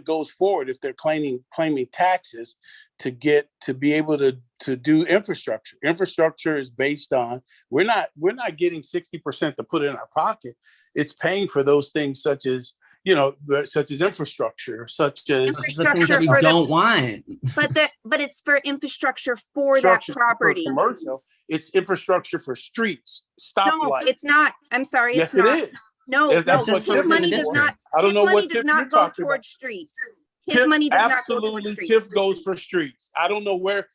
goes forward if they're claiming taxes to be able to do infrastructure. Infrastructure is based on, we're not getting 60% to put in our pocket. It's paying for those things such as infrastructure, such as the things that we don't want. But it's for infrastructure for that property. For commercial, it's infrastructure for streets, stoplights. No, it's not. I'm sorry. Yes, it's not. it is. No, TIF money does not. I don't know what TIF money does not go towards streets. TIF money does not go towards streets. TIF goes for streets. I don't know where.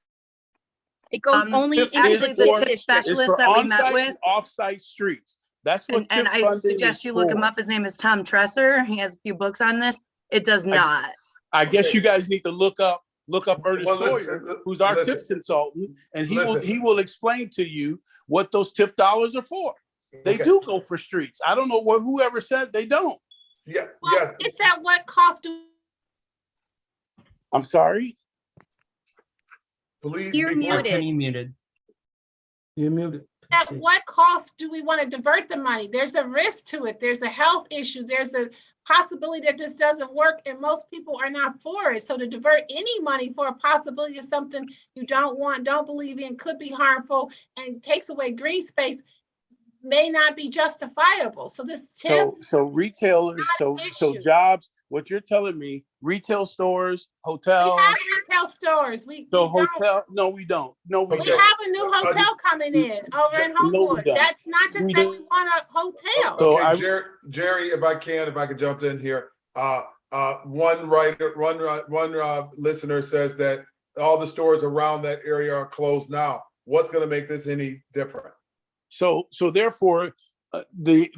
It goes only into actually the TIF specialist that we met with. Off-site streets. That's what. And I suggest you look him up. His name is Tom Tresser. He has a few books on this. It does not. I guess you guys need to look up Ernest Sawyer, who's our TIF consultant, and he will explain to you what those TIF dollars are for. They do go for streets. I don't know whoever said they don't. Yeah. Well, yes. It's at what cost I'm sorry. Please. You're muted. You're muted. At what cost do we want to divert the money? There's a risk to it. There's a health issue. There's a possibility that this doesn't work, and most people are not for it. So to divert any money for a possibility of something you don't want, don't believe in, could be harmful, and takes away green space may not be justifiable. So this TIF. So retailers, so jobs. What you're telling me, retail stores, hotels. We have retail stores. No, we don't. No, we don't. We have a new hotel coming in over in Homewood. That's not to say we want a hotel. So Jerry, if I could jump in here. One listener says that all the stores around that area are closed now. What's going to make this any different? So therefore, the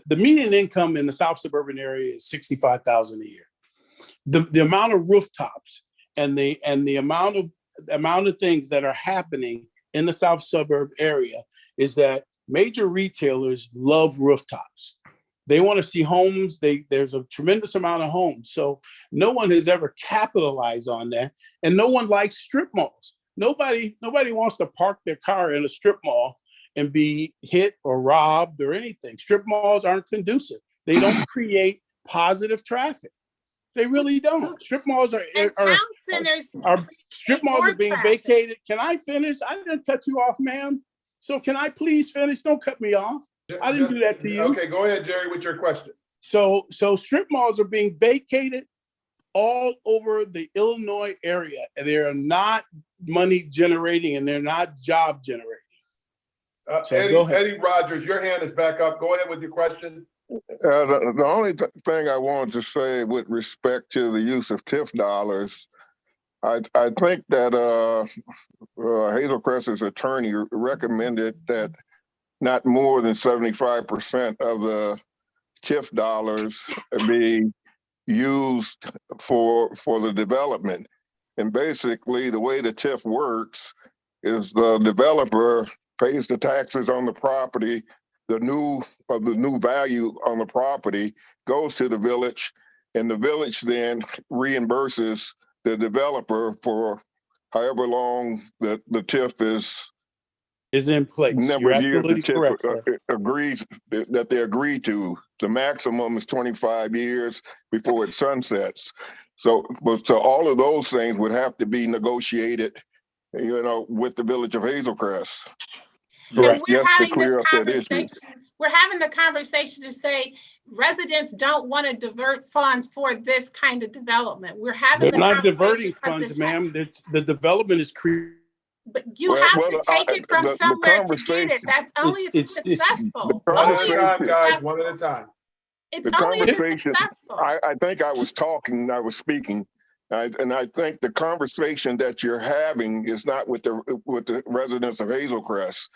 median income in the South suburban area is $65,000 a year. The amount of rooftops and the amount of things that are happening in the South suburb area is that major retailers love rooftops. They want to see homes. There's a tremendous amount of homes. So no one has ever capitalized on that, and no one likes strip malls. Nobody wants to park their car in a strip mall and be hit or robbed or anything. Strip malls aren't conducive. They don't create positive traffic. They really don't. Strip malls are being vacated. Can I finish? I didn't cut you off, ma'am. So can I please finish? Don't cut me off. I didn't do that to you. Okay, go ahead, Jerry, with your question. So strip malls are being vacated all over the Illinois area, and they are not money generating and they're not job generating. Eddie Rogers, your hand is back up. Go ahead with your question. The only thing I wanted to say with respect to the use of TIF dollars, I think that Hazel Crest's attorney recommended that not more than 75% of the TIF dollars be used for the development. And basically, the way the TIF works is the developer pays the taxes on the property, the new value on the property goes to the village, and the village then reimburses the developer for however long the TIF is in place. Number of years the TIF agrees that they agree to. The maximum is 25 years before it sunsets. So all of those things would have to be negotiated, with the village of Hazel Crest. Correct. we're Just to having this clear up that issue. conversation. We're having the conversation to say residents don't want to divert funds for this kind of development. We're having They're the not diverting conversation because funds, ma'am. The development is but you have to take it from the somewhere to get it. That's only if it's successful. One at a Only if time, it's guys, successful. one at a time. It's The only if it's conversation, successful. I think I was talking, I was speaking. And I think the conversation that you're having is not with the residents of Hazel Crest.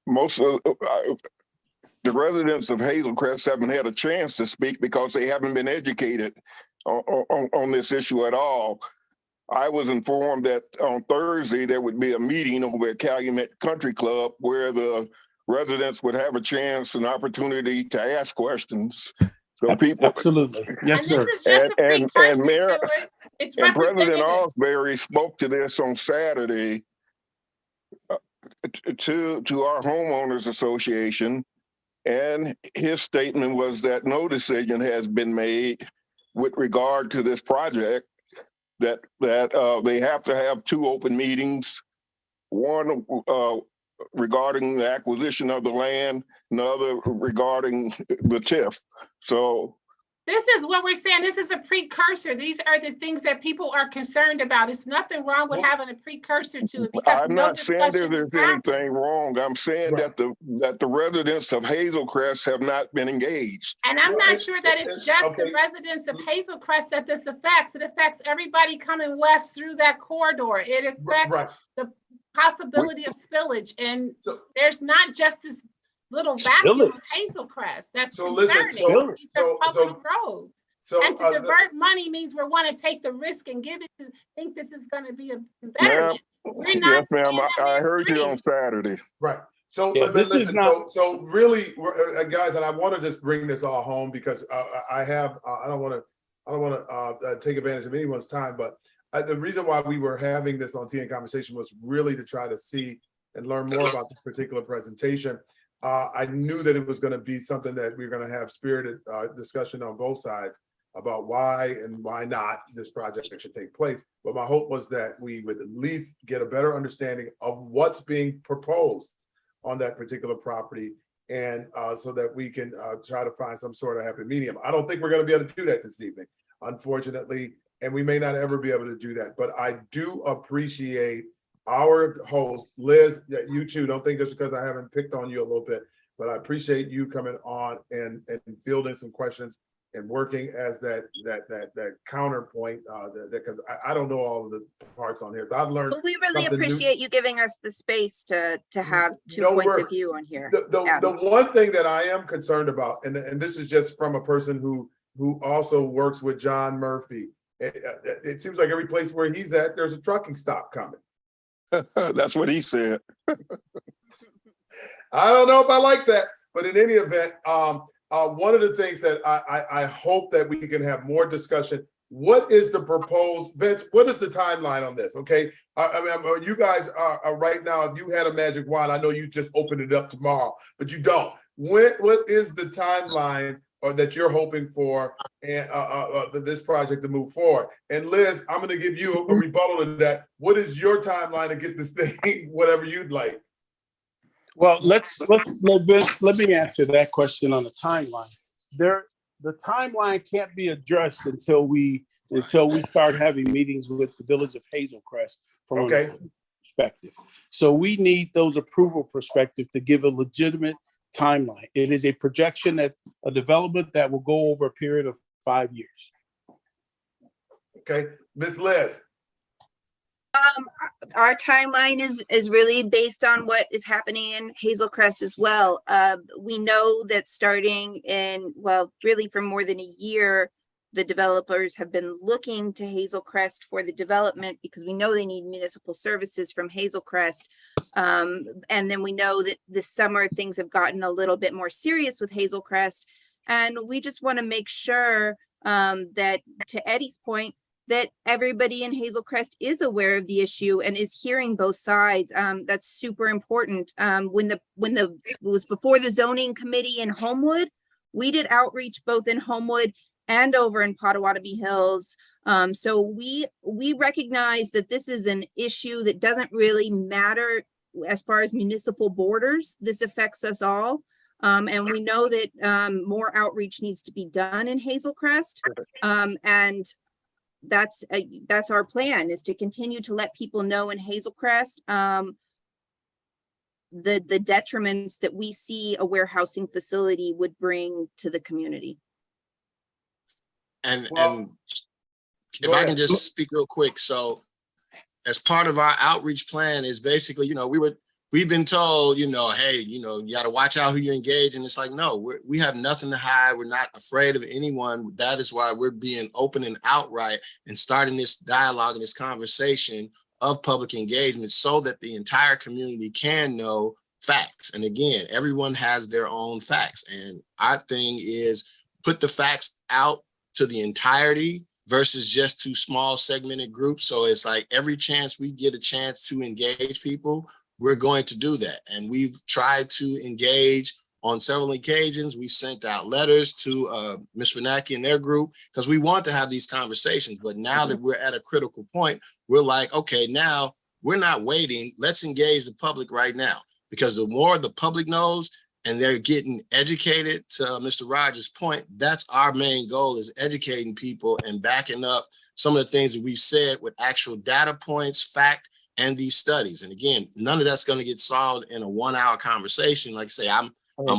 Most of the residents of Hazel Crest haven't had a chance to speak because they haven't been educated on this issue at all. I was informed that on Thursday there would be a meeting over at Calumet Country Club where the residents would have a chance, an opportunity to ask questions. So people, absolutely, yes, sir. This is just a precursor Mayor, to it. It's and President representative. Osbury spoke to this on Saturday to our homeowners association, and his statement was that no decision has been made with regard to this project. That they have to have two open meetings, one regarding the acquisition of the land, another regarding the TIF. So This is what we're saying. This is a precursor. These are the things that people are concerned about. It's nothing wrong with having a precursor to it because I'm no not saying discussion there's has happened. anything wrong. I'm saying that the residents of Hazel Crest have not been engaged. And I'm not sure that it's just the residents of Hazel Crest that this affects. It affects everybody coming west through that corridor. It affects the possibility of spillage. And there's not just this little vacuum of Hazel Crest. That's concerning. These are public roads. And to divert money means we want to take the risk and give it to think this is going to be a better. We're not. Yes, ma'am. I heard you on Saturday. Right. So, this is not. So really, guys, and I want to just bring this all home because I don't want to take advantage of anyone's time, but the reason why we were having this on TN Conversation was really to try to see and learn more about this particular presentation. I knew that it was going to be something that we were going to have spirited discussion on both sides about why and why not this project should take place. But my hope was that we would at least get a better understanding of what's being proposed on that particular property, and so that we can try to find some sort of happy medium. I don't think we're going to be able to do that this evening, unfortunately, and we may not ever be able to do that. But I do appreciate our host, Liz, you too. Don't think just because I haven't picked on you a little bit, but I appreciate you coming on and fielding some questions and working as that counterpoint. Because I don't know all of the parts on here. So I've learned. But we really appreciate you giving us the space to have two points of view on here. The one thing that I am concerned about, and this is just from a person who also works with John Murphy. It seems like every place where he's at, there's a trucking stop coming. That's what he said. I don't know if I like that, but in any event, one of the things that I hope that we can have more discussion. What is the proposed, Vince? What is the timeline on this? Okay, I mean, you guys are right now. If you had a magic wand, I know you just open it up tomorrow, but you don't. What is the timeline or that you're hoping for and for this project to move forward? And Liz, I'm going to give you a rebuttal to that. What is your timeline to get this thing, whatever you'd like? Well, let me answer that question on the timeline. The timeline can't be addressed until we start having meetings with the Village of Hazel Crest from a perspective. So we need those approval perspectives to give a legitimate timeline. It is a projection that a development that will go over a period of 5 years. Okay, Ms. Liz. Our timeline is really based on what is happening in Hazel Crest as well. We know that starting in, well, really for more than a year, the developers have been looking to Hazel Crest for the development because we know they need municipal services from Hazel Crest. And then we know that this summer things have gotten a little bit more serious with Hazel Crest. And we just want to make sure that, to Eddie's point, that everybody in Hazel Crest is aware of the issue and is hearing both sides. That's super important. When it was before the zoning committee in Homewood, we did outreach both in Homewood and over in Potawatomi Hills. So we recognize that this is an issue that doesn't really matter as far as municipal borders, this affects us all. And we know that more outreach needs to be done in Hazel Crest. And that's our plan, is to continue to let people know in Hazel Crest the detriments that we see a warehousing facility would bring to the community. And if I can just speak real quick. So as part of our outreach plan is basically, you know, we've been told, you know, hey, you know, you got to watch out who you engage. And it's like, no, we have nothing to hide. We're not afraid of anyone. That is why we're being open and outright and starting this dialogue and this conversation of public engagement so that the entire community can know facts. And again, everyone has their own facts. And our thing is put the facts out to the entirety versus just to small segmented groups. So it's like every chance we get a chance to engage people, we're going to do that. And we've tried to engage on several occasions. We've sent out letters to Ms. Renacki and their group because we want to have these conversations. But now that we're at a critical point, we're like, okay, now we're not waiting. Let's engage the public right now, because the more the public knows and they're getting educated, to Mr. Rogers' point, that's our main goal, is educating people and backing up some of the things that we've said with actual data points, fact, and these studies. And again, none of that's going to get solved in a 1 hour conversation. Like I say, I'm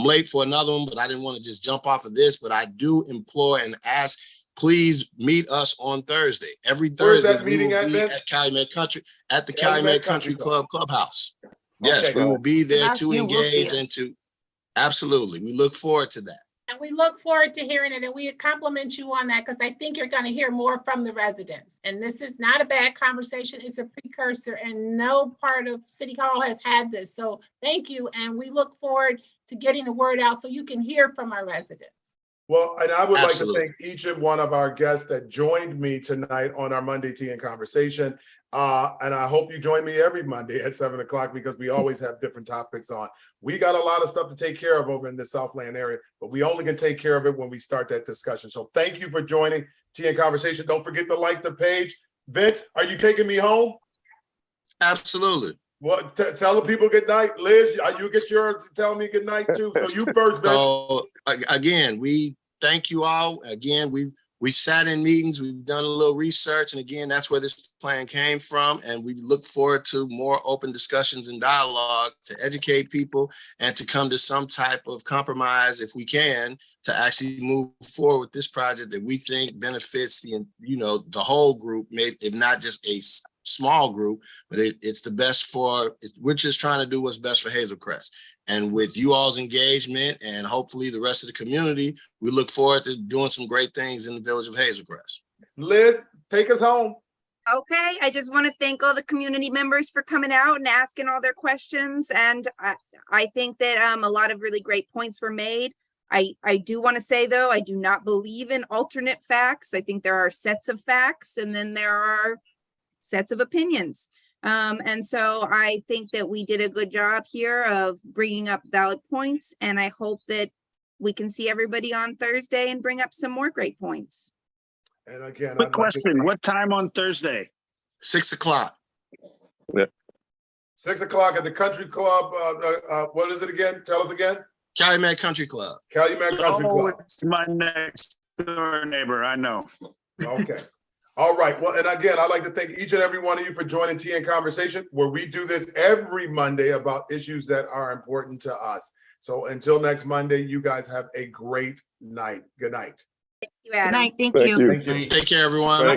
late for another one, but I didn't want to just jump off of this, but I do implore and ask, please meet us on Thursday. Every Thursday, that meeting we will be at Calumet Country, at the Calumet Country Club Clubhouse. Yes, we will be there to engage and to, absolutely. We look forward to that. And we look forward to hearing it, and we compliment you on that, because I think you're going to hear more from the residents. And this is not a bad conversation. It's a precursor, and no part of City Hall has had this. So thank you. And we look forward to getting the word out so you can hear from our residents. Well, and I would like to thank each and one of our guests that joined me tonight on our Monday Tea and Conversation. And I hope you join me every Monday at 7 o'clock, because we always have different topics on. We got a lot of stuff to take care of over in the Southland area, but we only can take care of it when we start that discussion. So thank you for joining Tea and Conversation. Don't forget to like the page. Vince, are you taking me home? Absolutely. Well, tell the people good night. Liz, you get yours to tell me good night too. So you first, Vince. So again, we thank you all. Again, we sat in meetings, we've done a little research, and again, that's where this plan came from. And we look forward to more open discussions and dialogue to educate people and to come to some type of compromise, if we can, to actually move forward with this project that we think benefits the, you know, the whole group, maybe if not just a small group, but it's the best for, we're just trying to do what's best for Hazel Crest. And with you all's engagement and hopefully the rest of the community, we look forward to doing some great things in the village of Hazel Crest. Liz, take us home. Okay, I just want to thank all the community members for coming out and asking all their questions. And I think that a lot of really great points were made. I do want to say, though, I do not believe in alternate facts. I think there are sets of facts, and then there are sets of opinions. And so I think that we did a good job here of bringing up valid points, and I hope that we can see everybody on Thursday and bring up some more great points. And again, quick question, what time on Thursday? 6 o'clock. Yeah. 6 o'clock at the Country Club. What is it again? Tell us again. Calumet Country Club. Calumet Country Club. It's my next door neighbor, I know. Okay. All right. Well, and again, I'd like to thank each and every one of you for joining Tea and Conversation, where we do this every Monday about issues that are important to us. So until next Monday, you guys have a great night. Good night. Thank you, Adam. Good night. Thank Thank you. you. Thank you. Take care, everyone.